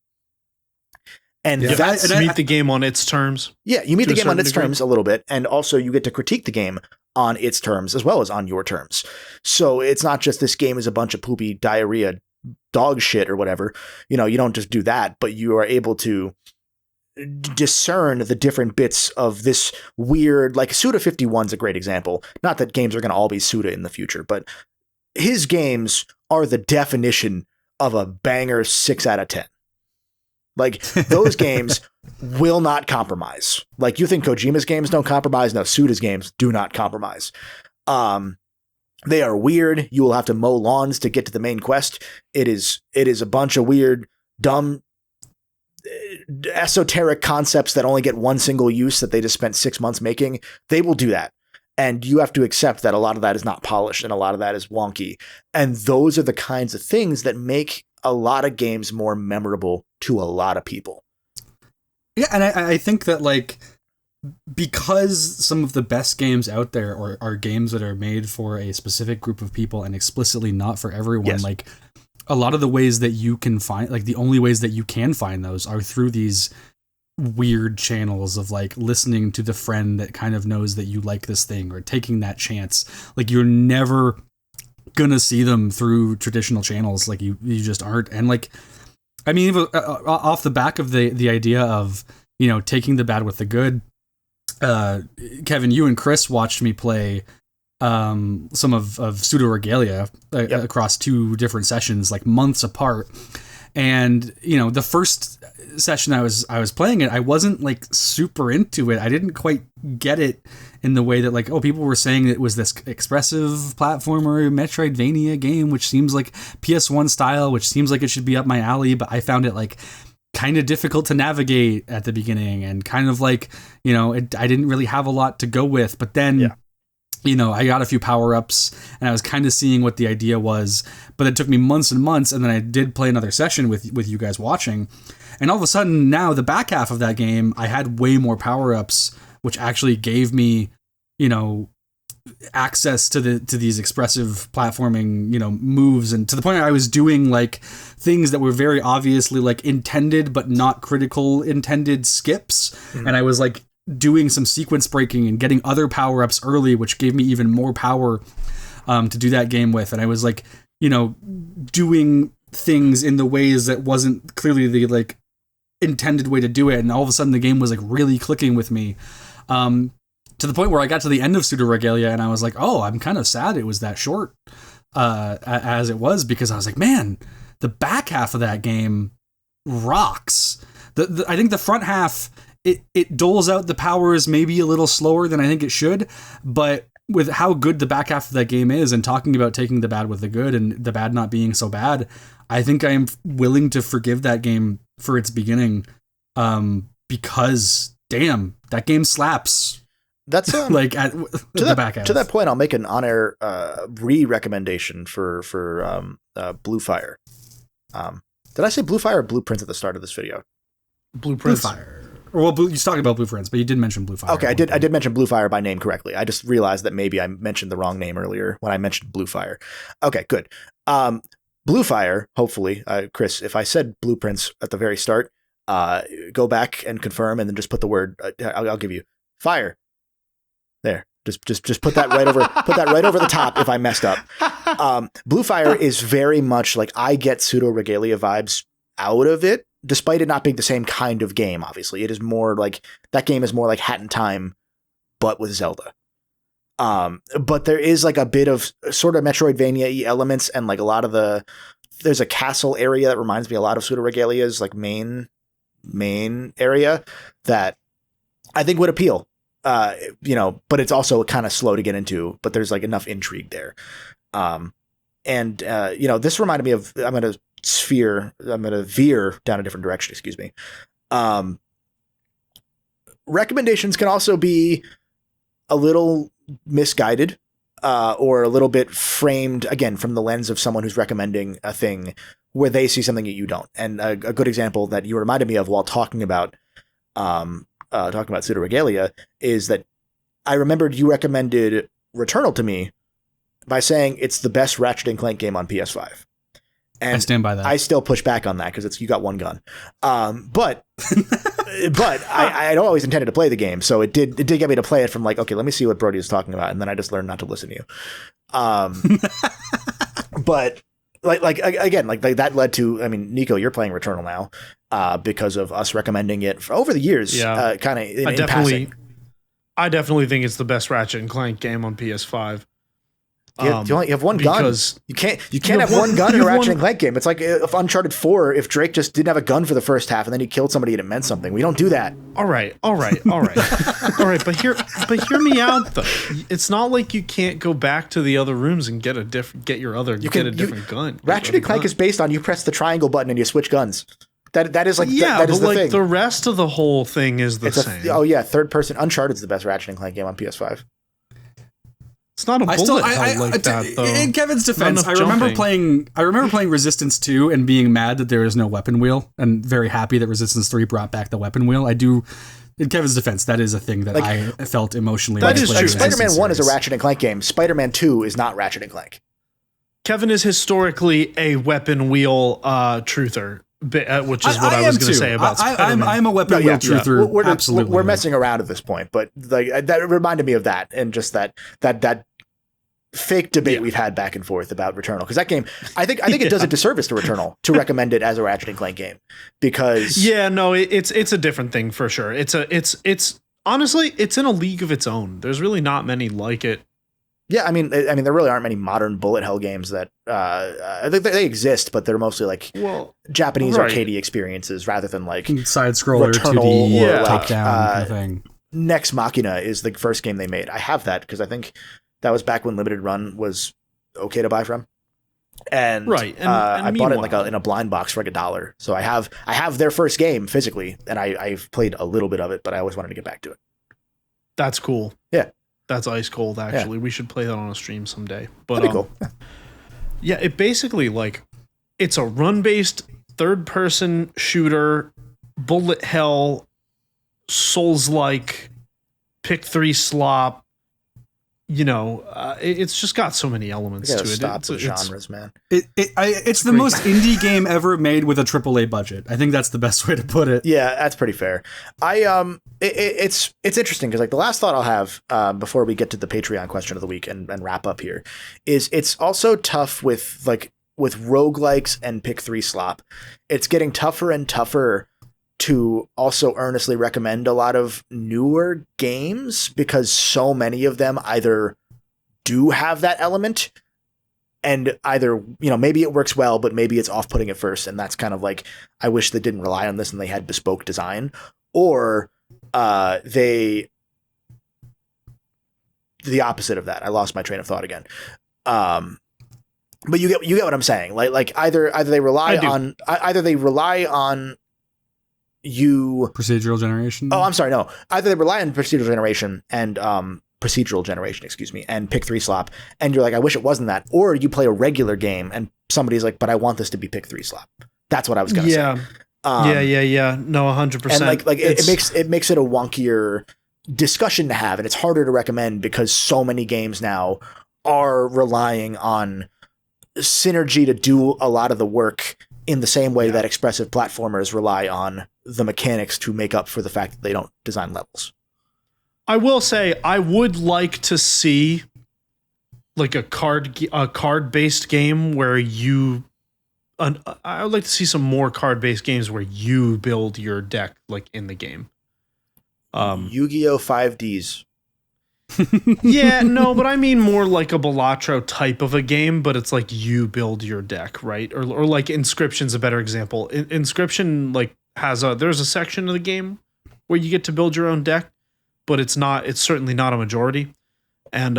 And that's meet the game on its terms. Yeah, you meet the game on its terms a little bit, and also you get to critique the game on its terms as well as on your terms. So it's not just this game is a bunch of poopy diarrhea dog shit or whatever. You don't just do that, but you are able to discern the different bits of this weird, like Suda 51's a great example. Not that games are going to all be Suda in the future, but his games are the definition of a banger 6 out of 10. Like, those games will not compromise. Like, you think Kojima's games don't compromise? No, Suda's games do not compromise. They are weird. You will have to mow lawns to get to the main quest. It is a bunch of weird, dumb, esoteric concepts that only get one single use that they just spent 6 months making. They will do that. And you have to accept that a lot of that is not polished and a lot of that is wonky. And those are the kinds of things that make a lot of games more memorable to a lot of people. Yeah, and I think that, like, because some of the best games out there are games that are made for a specific group of people and explicitly not for everyone, yes. Like, a lot of the ways that you can find, like, the only ways that you can find those are through these weird channels of, like, listening to the friend that kind of knows that you like this thing, or taking that chance. Like, you're never gonna see them through traditional channels. Like, you just aren't. And, like, I mean, off the back of the idea of, taking the bad with the good, Kevin, you and Chris watched me play some of Pseudoregalia across 2 different sessions, like months apart. And, the first session I was playing it, I wasn't like super into it. I didn't quite get it in the way that like, people were saying it was this expressive platformer Metroidvania game, which seems like PS1 style, which seems like it should be up my alley. But I found it like kind of difficult to navigate at the beginning, and kind of like, I didn't really have a lot to go with. But then, I got a few power-ups and I was kind of seeing what the idea was, but it took me months and months. And then I did play another session with you guys watching. And all of a sudden now the back half of that game, I had way more power-ups, which actually gave me, access to these expressive platforming, moves. And to the point where I was doing like things that were very obviously like intended, but not critical intended skips. Mm-hmm. And I was like doing some sequence breaking and getting other power-ups early, which gave me even more power to do that game with. And I was like, doing things in the ways that wasn't clearly the like intended way to do it. And all of a sudden the game was like really clicking with me, to the point where I got to the end of Pseudoregalia and I was like, oh, I'm kind of sad it was that short as it was, because I was like, man, the back half of that game rocks. I think the front half, it doles out the powers maybe a little slower than I think it should, but with how good the back half of that game is, and talking about taking the bad with the good and the bad not being so bad, I think I am willing to forgive that game for its beginning, because damn, that game slaps. That's like at the back half. To that point, I'll make an on-air re-recommendation for Blue Fire. Did I say Blue Fire or Blueprints at the start of this video? Blueprints. Blue Fire. Well, you was talking about Blueprints, but you did mention Blue Fire. Okay, I did mention Blue Fire by name correctly. I just realized that maybe I mentioned the wrong name earlier when I mentioned Blue Fire. Okay, good. Blue Fire, hopefully, Chris, if I said Blueprints at the very start, go back and confirm, and then just put the word. I'll give you fire. There. Just put that right over. Put that right over the top. If I messed up, Blue Fire is very much like, I get Pseudoregalia vibes out of it, despite it not being the same kind of game. Obviously, it is more like, that game is more like Hat in Time, but with Zelda. But there is like a bit of sort of Metroidvania elements, and like a lot of there's a castle area that reminds me a lot of Pseudoregalia's like main area that I think would appeal. But it's also kind of slow to get into, but there's like enough intrigue there. This reminded me of, I'm going to veer down a different direction. Excuse me. Recommendations can also be a little misguided, or a little bit framed again from the lens of someone who's recommending a thing where they see something that you don't. And a good example that you reminded me of while talking about Pseudoregalia is that I remembered you recommended Returnal to me by saying it's the best Ratchet & Clank game on PS5. And I stand by that. I still push back on that because you got one gun. But I don't always intended to play the game, so it did get me to play it from like, okay, let me see what Brody is talking about, and then I just learned not to listen to you. But like again, like that led to, I mean, Nicco, you're playing Returnal now because of us recommending it for over the years. Yeah, kind of in passing. I definitely think it's the best Ratchet & Clank game on PS5. You only have one gun. You can't have one gun in a Ratchet & Clank game. It's like if Uncharted 4, if Drake just didn't have a gun for the first half and then he killed somebody and it meant something. We don't do that. All right. All right. But hear me out though. It's not like you can't go back to the other rooms and get a different gun. Ratchet & Clank is based on you press the triangle button and you switch guns. That is like that is the thing. The rest of the whole thing is the same. Third person. Uncharted's the best Ratchet & Clank game on PS5. It's not a bullet hell like that, though. In Kevin's defense, I remember playing Resistance 2 and being mad that there is no weapon wheel, and very happy that Resistance 3 brought back the weapon wheel. I do. In Kevin's defense, that is a thing that I felt emotionally. That is true. Spider-Man 1 is a Ratchet & Clank game. Spider-Man 2 is not Ratchet & Clank. Kevin is historically a weapon wheel truther. Which is what I was going to say about Spider-Man. I'm a weapon wheel truther. Absolutely, we're messing around at this point, but like that reminded me of that, and just that fake debate we've had back and forth about Returnal, because that game, I think it does a disservice to Returnal to recommend it as a Ratchet & Clank game, because it's a different thing for sure. It's honestly, it's in a league of its own. There's really not many like it. Yeah, I mean, there really aren't many modern bullet hell games that I think they exist, but they're mostly like Japanese arcadey experiences rather than like side scroller, Returnal 2D, or top like down kind of thing. Nex Machina is the first game they made. I have that because I think that was back when Limited Run was okay to buy from. And, and I bought it in a blind box for like $1. So I have their first game physically, and I've played a little bit of it, but I always wanted to get back to it. That's cool. Yeah. That's ice cold, actually. Yeah. We should play that on a stream someday. But that'd be cool. Yeah, it basically it's a run-based third-person shooter, bullet hell, Souls-like, pick 3 slop. It's just got so many elements to it. Stop the genres, man. It's the most indie game ever made with a AAA budget. I think that's the best way to put it. Yeah, that's pretty fair. It's interesting because like the last thought I'll have before we get to the Patreon question of the week and wrap up here is it's also tough with roguelikes and pick 3 slop. It's getting tougher and tougher to also earnestly recommend a lot of newer games because so many of them either do have that element and either, maybe it works well, but maybe it's off-putting at first. And that's kind of like, I wish they didn't rely on this and they had bespoke design, or the opposite of that. I lost my train of thought again. But you get what I'm saying. Like either they rely on procedural generation. Oh, I'm sorry. No, either they rely on procedural generation and and pick 3 slop, and you're like, I wish it wasn't that. Or you play a regular game and somebody's like, but I want this to be pick 3 slop. That's what I was gonna say. Yeah. No, 100%. And like it makes it a wonkier discussion to have, and it's harder to recommend because so many games now are relying on synergy to do a lot of the work in the same way that expressive platformers rely on the mechanics to make up for the fact that they don't design levels. I will say I would like to see like a card-based game where I would like to see some more card-based games where you build your deck like in the game. Yu-Gi-Oh! 5Ds. Yeah, no, but I mean more like a Balatro type of a game, but it's like you build your deck, right? Or like Inscription's a better example. Inscription like there's a section of the game where you get to build your own deck, but it's certainly not a majority. And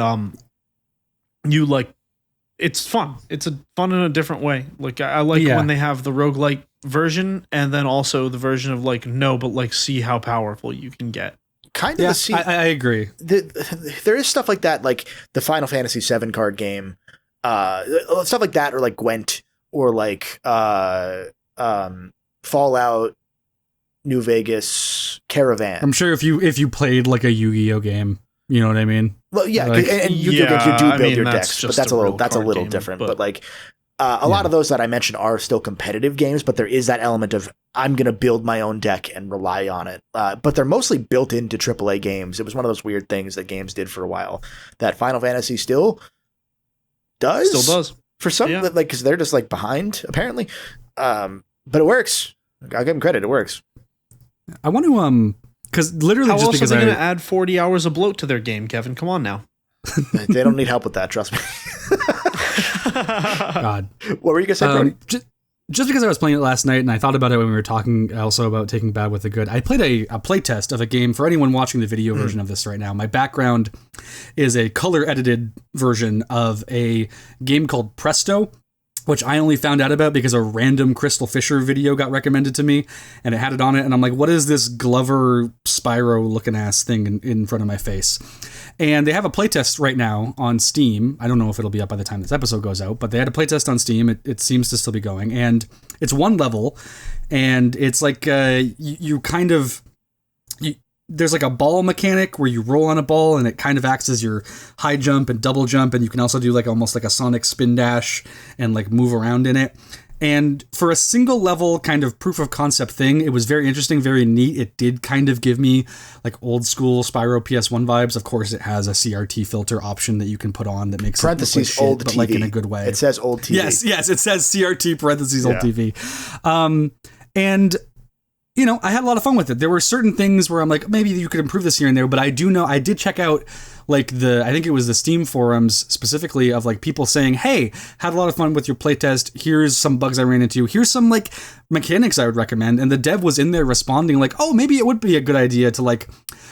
it's fun. It's fun in a different way. Like I like when they have the roguelike version and then also the version of like, no, but like see how powerful you can get. Kind of I agree. There is stuff like that, like the Final Fantasy VII card game, stuff like that, or like Gwent, or like Fallout, New Vegas, Caravan. I'm sure if you played like a Yu-Gi-Oh game, you know what I mean. Well, yeah, and Yu-Gi-Oh games you do build your decks, but that's a little different. But like a lot of those that I mentioned are still competitive games, but there is that element of I'm going to build my own deck and rely on it. But they're mostly built into AAA games. It was one of those weird things that games did for a while that Final Fantasy still does. For some, like, because they're just like behind apparently. But it works. I'll give them credit. It works. I want to, because literally how just else because are they going to add 40 hours of bloat to their game, Kevin? Come on now. They don't need help with that. Trust me. God. What were you going to say, Brody? Just because I was playing it last night and I thought about it when we were talking also about taking bad with the good. I played a play test of a game for anyone watching the video version of this right now. My background is a color edited version of a game called Presto, which I only found out about because a random Crystal Fisher video got recommended to me and it had it on it. And I'm like, what is this Glover Spyro looking ass thing in front of my face? And they have a playtest right now on Steam. I don't know if it'll be up by the time this episode goes out, but they had a playtest on Steam. It seems to still be going. And it's one level and it's like there's like a ball mechanic where you roll on a ball and it kind of acts as your high jump and double jump. And you can also do like almost like a Sonic spin dash and like move around in it. And for a single level kind of proof of concept thing, it was very interesting, very neat. It did kind of give me like old school Spyro PS1 vibes. Of course, it has a CRT filter option that you can put on that makes parentheses it look like shit, old but TV. like in a good way. It says old TV. Yes, it says CRT parentheses old TV. And you know, I had a lot of fun with it. There were certain things where I'm like, maybe you could improve this here and there, but I do know I did check out like I think it was the Steam forums specifically of like people saying, hey, had a lot of fun with your playtest. Here's some bugs I ran into. Here's some like mechanics I would recommend. And the dev was in there responding like, oh, maybe it would be a good idea to like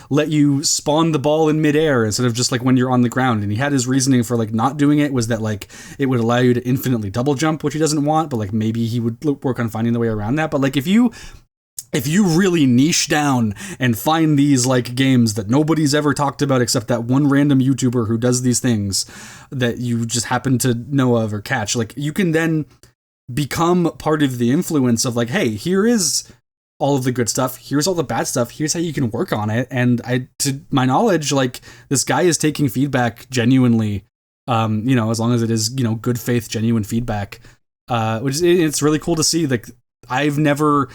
let you spawn the ball in midair instead of just like when you're on the ground. And he had his reasoning for like not doing it was that like it would allow you to infinitely double jump, which he doesn't want, but like maybe he would work on finding the way around that. But like if you really niche down and find these like games that nobody's ever talked about except that one random YouTuber who does these things that you just happen to know of or catch, like you can then become part of the influence of like, hey, here is all of the good stuff. Here's all the bad stuff. Here's how you can work on it. And to my knowledge, like this guy is taking feedback genuinely, you know, as long as it is, you know, good faith, genuine feedback, which is, it's really cool to see. Like I've never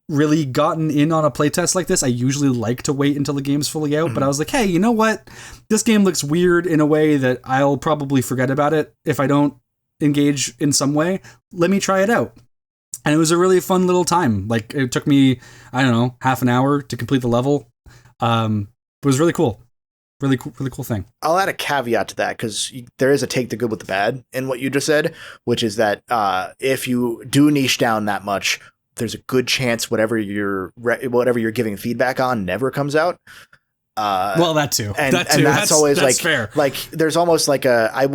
really gotten in on a playtest like this. I usually like to wait until the game's fully out, but I was like, hey, you know what? This game looks weird in a way that I'll probably forget about it if I don't engage in some way. Let me try it out. And it was a really fun little time. Like it took me, I don't know, half an hour to complete the level. It was really cool. Really cool thing. I'll add a caveat to that because there is a take the good with the bad in what you just said, which is that if you do niche down that much, there's a good chance whatever you're giving feedback on never comes out. Well, that too. And that's always that's like fair. Like there's almost like I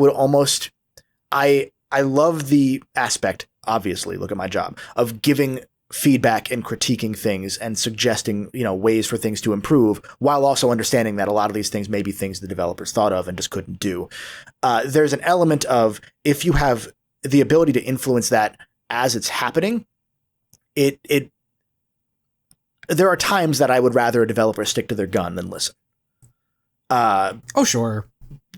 love the aspect, obviously, look at my job, of giving feedback and critiquing things and suggesting, you know, ways for things to improve while also understanding that a lot of these things may be things the developers thought of and just couldn't do. There's an element of if you have the ability to influence that as it's happening, there are times that I would rather a developer stick to their gun than listen. Oh, sure.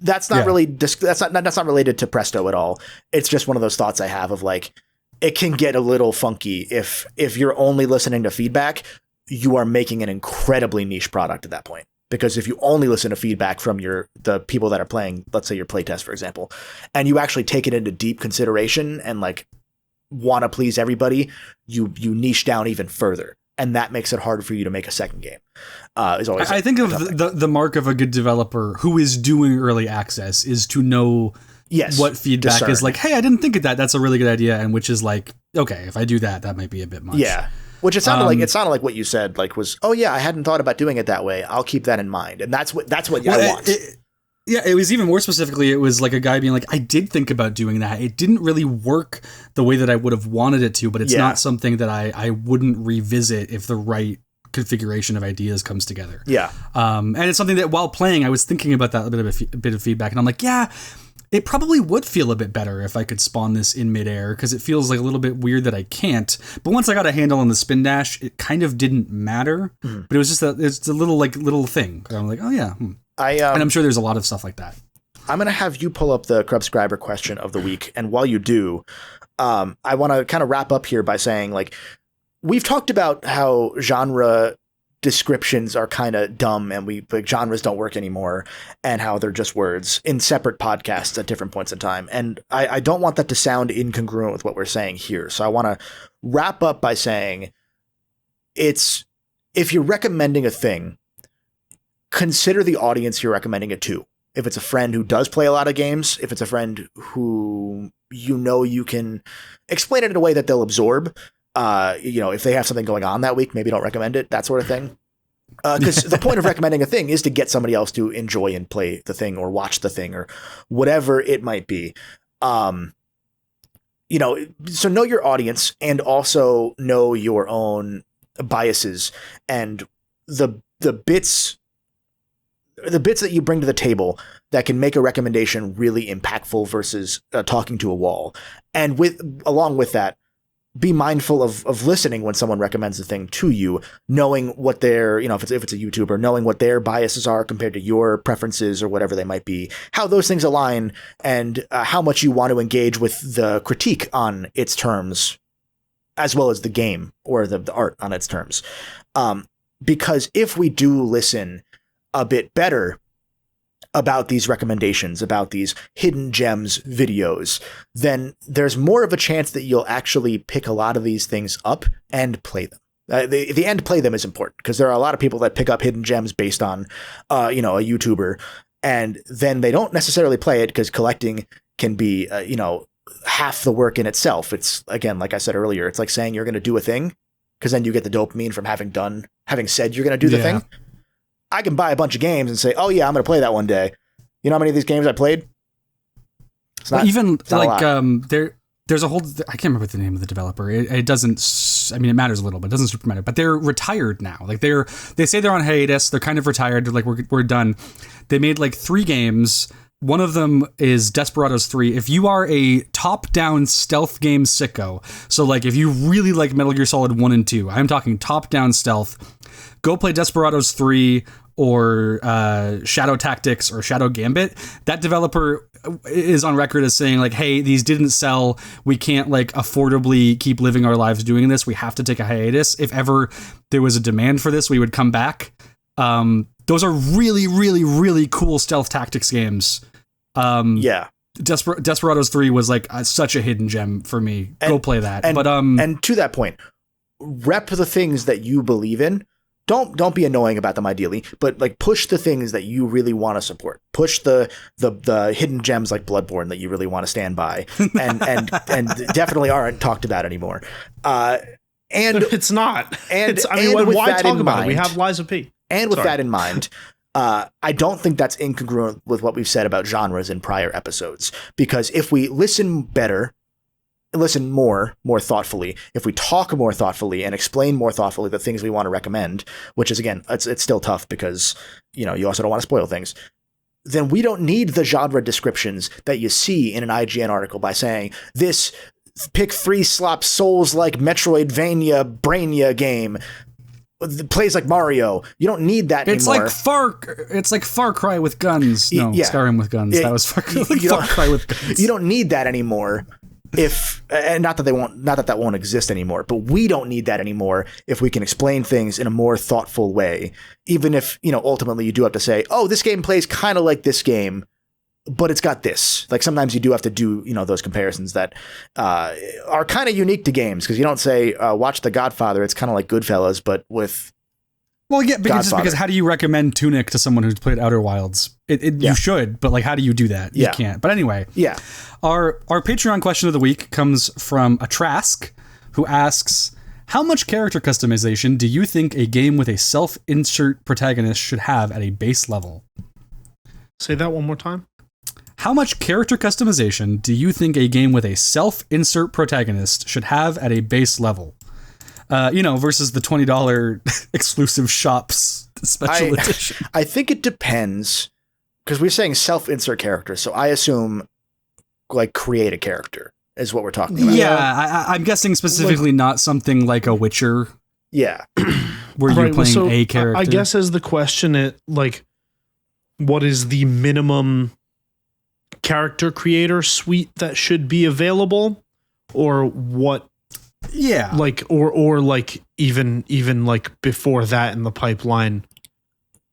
That's not really that's not related to Presto at all. It's just one of those thoughts I have of like, it can get a little funky if you're only listening to feedback, you are making an incredibly niche product at that point. Because if you only listen to feedback from the people that are playing, let's say your playtest, for example, and you actually take it into deep consideration and like want to please everybody, you niche down even further. And that makes it hard for you to make a second game. Is always I think of the mark of a good developer who is doing early access is to know what feedback is like. Hey, I didn't think of that. That's a really good idea. And which is like, okay, if I do that, that might be a bit much. Yeah. Which it sounded like what you said, like was, oh yeah, I hadn't thought about doing it that way. I'll keep that in mind. And that's what I want. It was even more specifically, it was like a guy being like, I did think about doing that. It didn't really work the way that I would have wanted it to, but it's not something that I wouldn't revisit if the right configuration of ideas comes together. Yeah. And it's something that while playing, I was thinking about that a bit of feedback, and I'm like, yeah, it probably would feel a bit better if I could spawn this in midair, because it feels like a little bit weird that I can't. But once I got a handle on the spin dash, it kind of didn't matter. But it was just it's a little thing. I'm like, oh yeah. And I'm sure there's a lot of stuff like that. I'm going to have you pull up the CRUBCAST question of the week. And while you do, I want to kind of wrap up here by saying, like, we've talked about how genre descriptions are kind of dumb and genres don't work anymore and how they're just words in separate podcasts at different points in time. And I don't want that to sound incongruent with what we're saying here. So I want to wrap up by saying if you're recommending a thing, consider the audience you're recommending it to. If it's a friend who does play a lot of games, if it's a friend who you can explain it in a way that they'll absorb, if they have something going on that week, maybe don't recommend it, that sort of thing. Because the point of recommending a thing is to get somebody else to enjoy and play the thing or watch the thing or whatever it might be. So know your audience and also know your own biases and the bits that you bring to the table that can make a recommendation really impactful versus talking to a wall. And along with that, be mindful of listening when someone recommends a thing to you, knowing what their, if it's a YouTuber, knowing what their biases are compared to your preferences or whatever they might be, how those things align, and how much you want to engage with the critique on its terms, as well as the game or the art on its terms. Because if we do listen a bit better about these recommendations, about these hidden gems videos, then there's more of a chance that you'll actually pick a lot of these things up and play them. The end play them is important because there are a lot of people that pick up hidden gems based on, a YouTuber, and then they don't necessarily play it because collecting can be, half the work in itself. It's, again, like I said earlier, it's like saying you're going to do a thing because then you get the dopamine from having said you're going to do the thing. I can buy a bunch of games and say, oh yeah, I'm going to play that one day. You know how many of these games I played? It's not, even it's not like there's a whole, I can't remember the name of the developer. It doesn't, I mean, it matters a little, but it doesn't super matter. But they're retired now. Like they say they're on hiatus. They're kind of retired. They're like, we're done. They made like 3 games. One of them is Desperados 3. If you are a top-down stealth game sicko, so like if you really like Metal Gear Solid 1 and 2, I'm talking top-down stealth, go play Desperados 3 or Shadow Tactics or Shadow Gambit. That developer is on record as saying like, hey, these didn't sell. We can't like affordably keep living our lives doing this. We have to take a hiatus. If ever there was a demand for this, we would come back. Those are really, really, really cool stealth tactics games. Desperados 3 was like such a hidden gem for me. Go play that. And to that point, rep the things that you believe in. Don't be annoying about them ideally, but like push the things that you really want to support. Push the hidden gems like Bloodborne that you really want to stand by, and definitely aren't talked about anymore. And it's not. And it's, I mean, and why talk about it? We have Lies of P. And with that in mind, I don't think that's incongruent with what we've said about genres in prior episodes. Because if we listen more thoughtfully, if we talk more thoughtfully and explain more thoughtfully the things we want to recommend, which is, again, it's still tough because, you also don't want to spoil things, then we don't need the genre descriptions that you see in an IGN article by saying this pick 3 slop souls like Metroidvania Brainia game plays like Mario. You don't need that anymore. It's like Far Cry with guns. No, Skyrim with guns. That was Far Cry with guns. You don't need that anymore. And not that won't exist anymore, but we don't need that anymore if we can explain things in a more thoughtful way. Even if, ultimately you do have to say, oh, this game plays kind of like this game, but it's got this. Like sometimes you do have to do, those comparisons that are kind of unique to games, because you don't say, watch The Godfather. It's kind of like Goodfellas, but with Well, yeah, because how do you recommend Tunic to someone who's played Outer Wilds? You should, but like, how do you do that? You can't. But anyway, our Patreon question of the week comes from Atraske, who asks, how much character customization do you think a game with a self-insert protagonist should have at a base level? Say that one more time. How much character customization do you think a game with a self-insert protagonist should have at a base level? Versus the $20 exclusive shops special edition. I think it depends, because we're saying self-insert character, so I assume like create a character is what we're talking about. Yeah, I'm guessing specifically not something like a Witcher. Yeah, where you're playing a character. I guess as the question, what is the minimum character creator suite that should be available, or what? Yeah, or even like before that in the pipeline,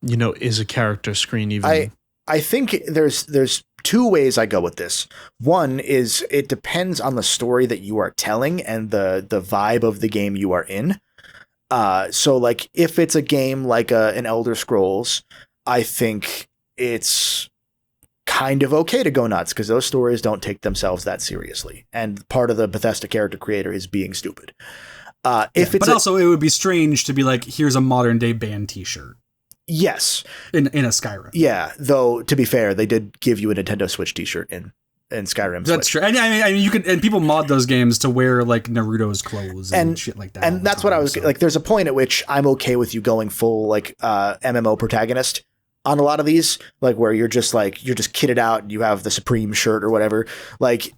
is a character screen even? I think there's 2 ways I go with this. One is it depends on the story that you are telling and the vibe of the game you are in. So like if it's a game like an Elder Scrolls, I think it's kind of okay to go nuts because those stories don't take themselves that seriously. And part of the Bethesda character creator is being stupid. Also it would be strange to be like, here's a modern day band t-shirt. Yes. In a Skyrim. Yeah. Though, to be fair, they did give you a Nintendo Switch t-shirt in Skyrim. That's true. And I mean, you can, and people mod those games to wear like Naruto's clothes and shit like that. And that's what I was like. There's a point at which I'm okay with you going full like MMO protagonist on a lot of these, like where you're just kitted out and you have the Supreme shirt or whatever. Like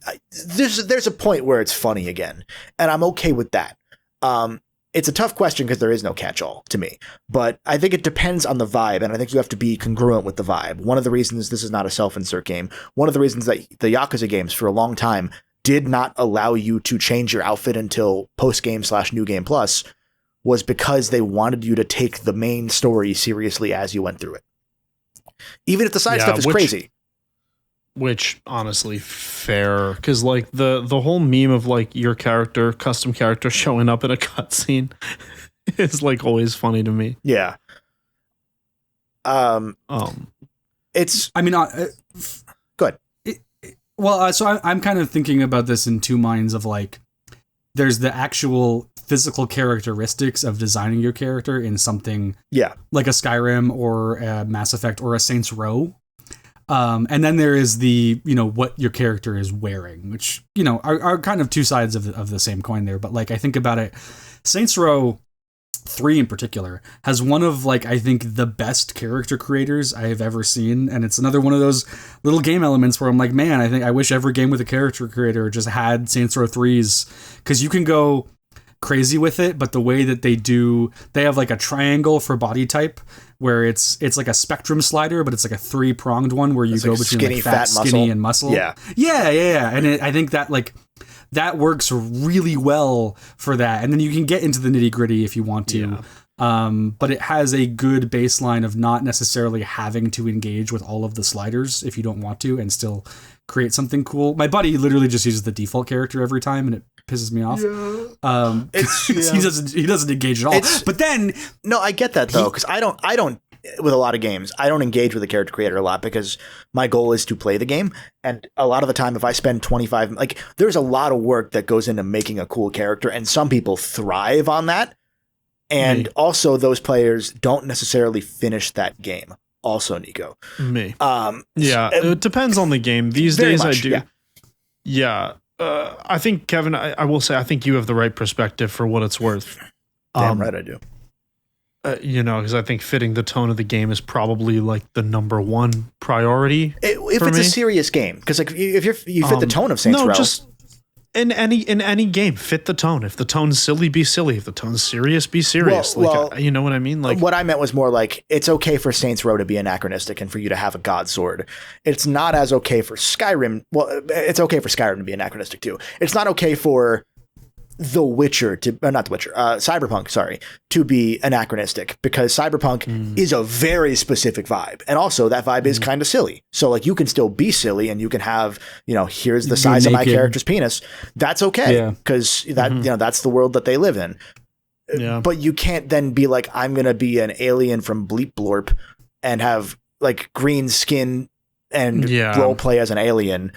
there's a point where it's funny again, and I'm okay with that. It's a tough question because there is no catch-all to me, but I think it depends on the vibe, and I think you have to be congruent with the vibe. One of the reasons this is not a self-insert game, one of the reasons that the Yakuza games for a long time did not allow you to change your outfit until post-game/New Game Plus, was because they wanted you to take the main story seriously as you went through it. Even if the side stuff is crazy. Which, honestly, fair. Because, like, the whole meme of, like, your character, custom character, showing up in a cutscene is like always funny to me. Yeah. It's. I mean, good. So I'm kind of thinking about this in two minds of like, there's the actual physical characteristics of designing your character in something like a Skyrim or a Mass Effect or a Saints Row. And then there is the, what your character is wearing, which, are kind of two sides of the same coin there. But like, I think about it, Saints Row 3 in particular has one of like, I think the best character creators I have ever seen. And it's another one of those little game elements where I'm like, man, I wish every game with a character creator just had Saints Row 3's, because you can go crazy with it, but the way that they have like a triangle for body type where it's like a spectrum slider, but it's like a 3-pronged one where you go between skinny, like fat, skinny, and muscle. Yeah. And I think that like that works really well for that. And then you can get into the nitty gritty if you want to. But it has a good baseline of not necessarily having to engage with all of the sliders if you don't want to, and still create something cool. My buddy literally just uses the default character every time, and it pisses me off. He doesn't engage at all. But then no, I get that though, because I don't with a lot of games, I don't engage with the character creator a lot because my goal is to play the game. And a lot of the time, if I spend 25, like there's a lot of work that goes into making a cool character, and some people thrive on that. And also those players don't necessarily finish that game. Also, Nicco. It depends on the game. These days much, I do. I think, Kevin, I will say, I think you have the right perspective for what it's worth. Damn right I do. Because I think fitting the tone of the game is probably like the number one priority. If it's a serious game, because like if you fit the tone of Saints Row. Just in any game, fit the tone. If the tone's silly, be silly. If the tone's serious, be serious. You know what I mean? Like what I meant was more like it's okay for Saints Row to be anachronistic and for you to have a god sword. It's not as okay for Skyrim. Well, it's okay for Skyrim to be anachronistic too. It's not okay for Cyberpunk, to be anachronistic, because Cyberpunk is a very specific vibe. And also that vibe is kind of silly. So like you can still be silly and you can have, here's the size of my character's penis. That's okay. Because that's the world that they live in. Yeah. But you can't then be like, I'm going to be an alien from Bleep Blorp and have like green skin and role play as an alien.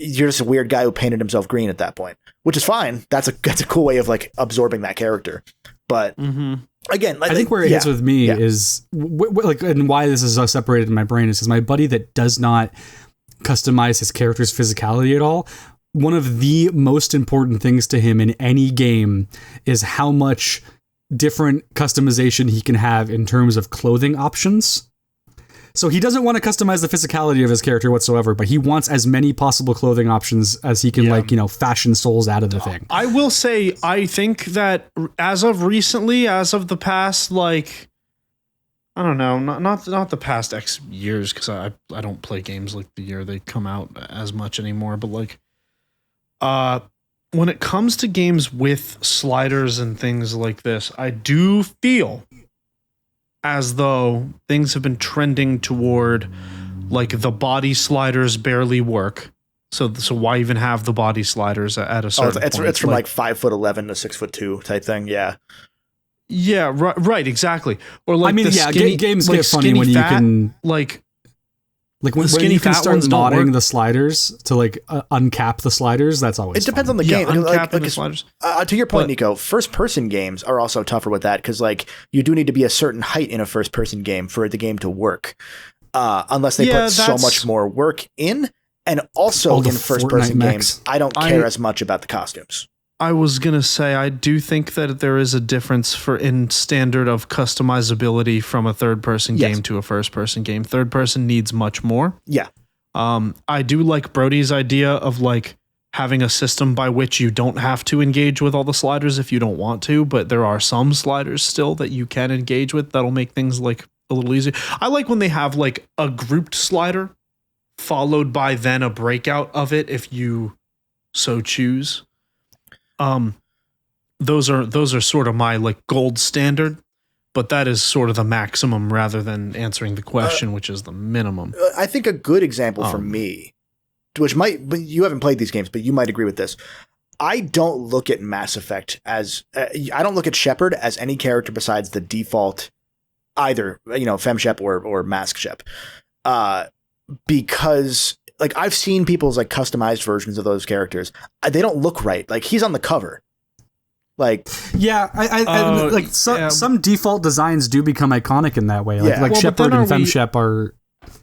You're just a weird guy who painted himself green at that point, which is fine. That's a cool way of like absorbing that character. But again, I think where it hits with me is and why this is so separated in my brain is because my buddy that does not customize his character's physicality at all, one of the most important things to him in any game is how much different customization he can have in terms of clothing options. So he doesn't want to customize the physicality of his character whatsoever, but he wants as many possible clothing options as he can, fashion souls out of the thing. I will say, I think that as of the past, like, I don't know, not the past X years, because I don't play games like the year they come out as much anymore, but like, when it comes to games with sliders and things like this, I do feel as though things have been trending toward like the body sliders barely work. So why even have the body sliders at a certain point? It's from like 5'11" to 6'2" type thing. Yeah. Yeah. Right. Exactly. Or like, games get funny when you can like when you can start modding the sliders to like uncap the sliders. That's always depends on the game. Uncapping the sliders. To your point, Nicco, first person games are also tougher with that, because like you do need to be a certain height in a first person game for the game to work, unless they put so much more work in. And also in first person games, I don't care as much about the costumes. I was going to say, I do think that there is a difference in standard of customizability from a third-person game to a first-person game. Third-person needs much more. Yeah. I do like Brody's idea of like having a system by which you don't have to engage with all the sliders if you don't want to, but there are some sliders still that you can engage with that'll make things like a little easier. I like when they have like a grouped slider followed by then a breakout of it if you so choose. Those are sort of my like gold standard, but that is sort of the maximum rather than answering the question, which is the minimum. I think a good example for me, but you haven't played these games, but you might agree with this. I don't look at Mass Effect as I don't look at Shepard as any character besides the default, either Fem Shep or Mask Shep, because like I've seen people's like customized versions of those characters. They don't look right. Like he's on the cover. Like some default designs do become iconic in that way. Like Shepard and Fem Shep are.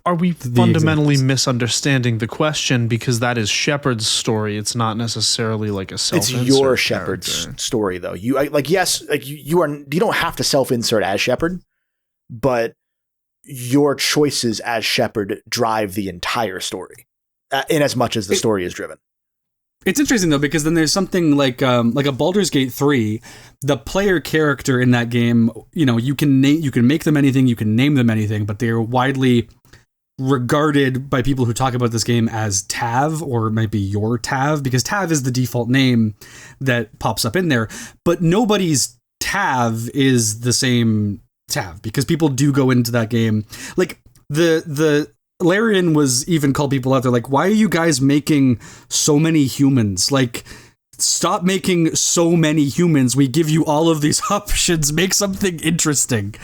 Are we fundamentally misunderstanding the question because that is Shepard's story? It's not necessarily like a self-insert. It's your Shepard's story, though. You don't have to self-insert as Shepard, but your choices as Shepard drive the entire story, in as much as the story is driven. It's interesting though, because then there's something like a Baldur's Gate 3, the player character in that game, you can make them anything, you can name them anything, but they're widely regarded by people who talk about this game as Tav, or it might be your Tav, because Tav is the default name that pops up in there, but nobody's Tav is the same Tav, because people do go into that game. Like the Larian was even called people out there like, why are you guys making so many humans? Like, stop making so many humans. We give you all of these options. Make something interesting.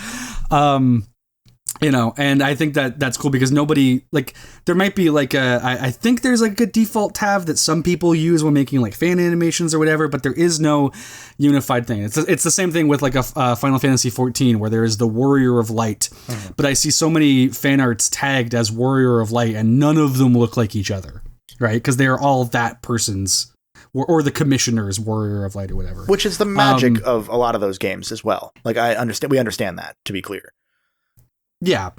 And I think that's cool because nobody, like, there might be like I think there's like a default Tav that some people use when making like fan animations or whatever, but there is no unified thing. It's the same thing with like a Final Fantasy 14 where there is the Warrior of Light, but I see so many fan arts tagged as Warrior of Light and none of them look like each other, right? Because they are all that person's or the Commissioner's Warrior of Light or whatever. Which is the magic of a lot of those games as well. Like we understand that, to be clear. Yeah,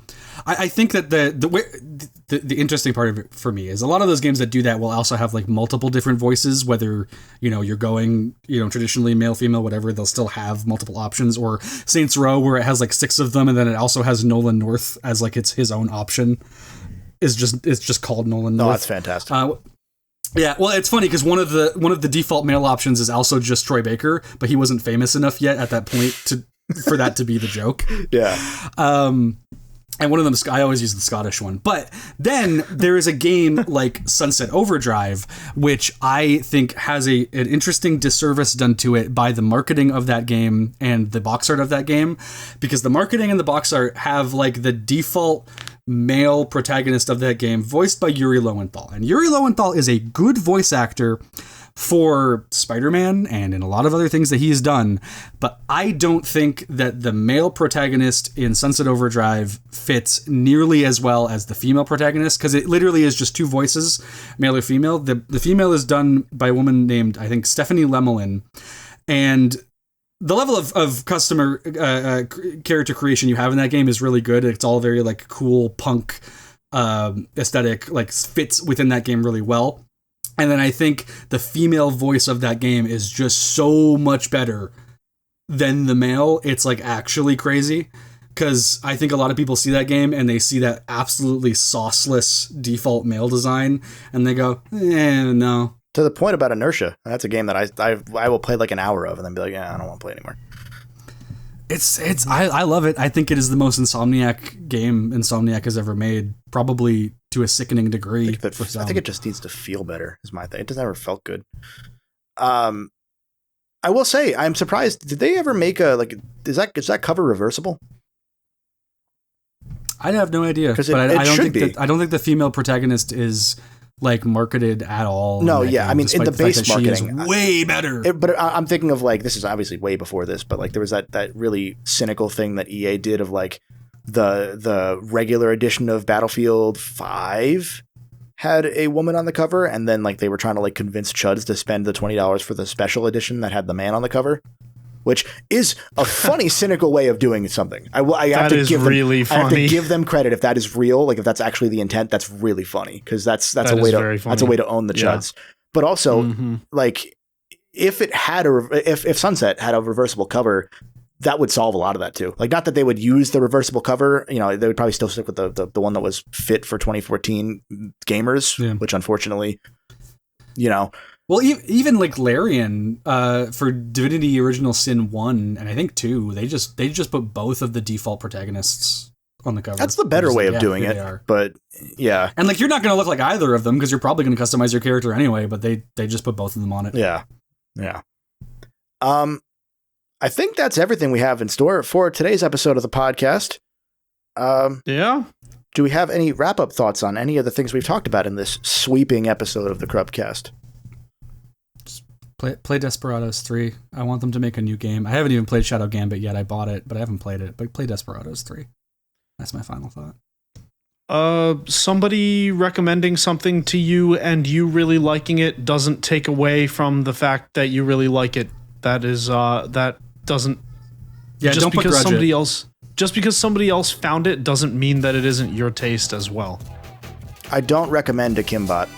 I think that the interesting part of it for me is a lot of those games that do that will also have like multiple different voices, whether, you're going, traditionally male, female, whatever, they'll still have multiple options, or Saints Row where it has like 6 of them and then it also has Nolan North as like it's his own option. It's just called Nolan North. Oh, that's fantastic. Yeah, well, it's funny because one of the default male options is also just Troy Baker, but he wasn't famous enough yet at that point for that to be the joke. Yeah. And one of them, I always use the Scottish one. But then there is a game like Sunset Overdrive, which I think has an interesting disservice done to it by the marketing of that game and the box art of that game, because the marketing and the box art have like the default male protagonist of that game voiced by Yuri Lowenthal. And Yuri Lowenthal is a good voice actor for Spider-Man and in a lot of other things that he's done, but I don't think that the male protagonist in Sunset Overdrive fits nearly as well as the female protagonist, because it literally is just 2 voices, male or female. The female is done by a woman named, I think, Stephanie Lemelin, and the level of customer character creation you have in that game is really good. It's all very like cool punk aesthetic, like fits within that game really well. And then I think the female voice of that game is just so much better than the male. It's like actually crazy, because I think a lot of people see that game and they see that absolutely sauceless default male design and they go, no. To the point about Inertia, that's a game that I will play like an hour of and then be like, I don't want to play anymore. I love it. I think it is the most Insomniac game Insomniac has ever made, probably to a sickening degree. I think it just needs to feel better is my thing. It just never felt good. I will say I'm surprised. Did they ever make is that cover reversible? I have no idea. Because I don't think the female protagonist is like marketed at all. No, yeah. I mean, in the base marketing, way better. But I'm thinking of like, this is obviously way before this, but like there was that really cynical thing that EA did of like the regular edition of Battlefield 5 had a woman on the cover, and then like they were trying to like convince chuds to spend the $20 for the special edition that had the man on the cover, which is a funny, cynical way of doing something. I have to give them credit if that is real. Like if that's actually the intent, that's really funny, because that's a way to own the chuds. But also, like if Sunset had a reversible cover, that would solve a lot of that too. Like, not that they would use the reversible cover, they would probably still stick with the one that was fit for 2014 gamers, which unfortunately, Well, even like Larian for Divinity Original Sin 1 and I think 2, they just put both of the default protagonists on the cover. That's the better way of doing it. But yeah. And like you're not going to look like either of them because you're probably going to customize your character anyway, but they just put both of them on it. Yeah. Yeah. I think that's everything we have in store for today's episode of the podcast. Yeah. Do we have any wrap-up thoughts on any of the things we've talked about in this sweeping episode of the CRUBCAST? Play Desperados 3. I want them to make a new game. I haven't even played Shadow Gambit yet. I bought it, but I haven't played it. But play Desperados 3. That's my final thought. Somebody recommending something to you and you really liking it doesn't take away from the fact that you really like it. That is, that doesn't. Yeah, just don't because begrudge it. Just because somebody else found it doesn't mean that it isn't your taste as well. I don't recommend a Kimbot.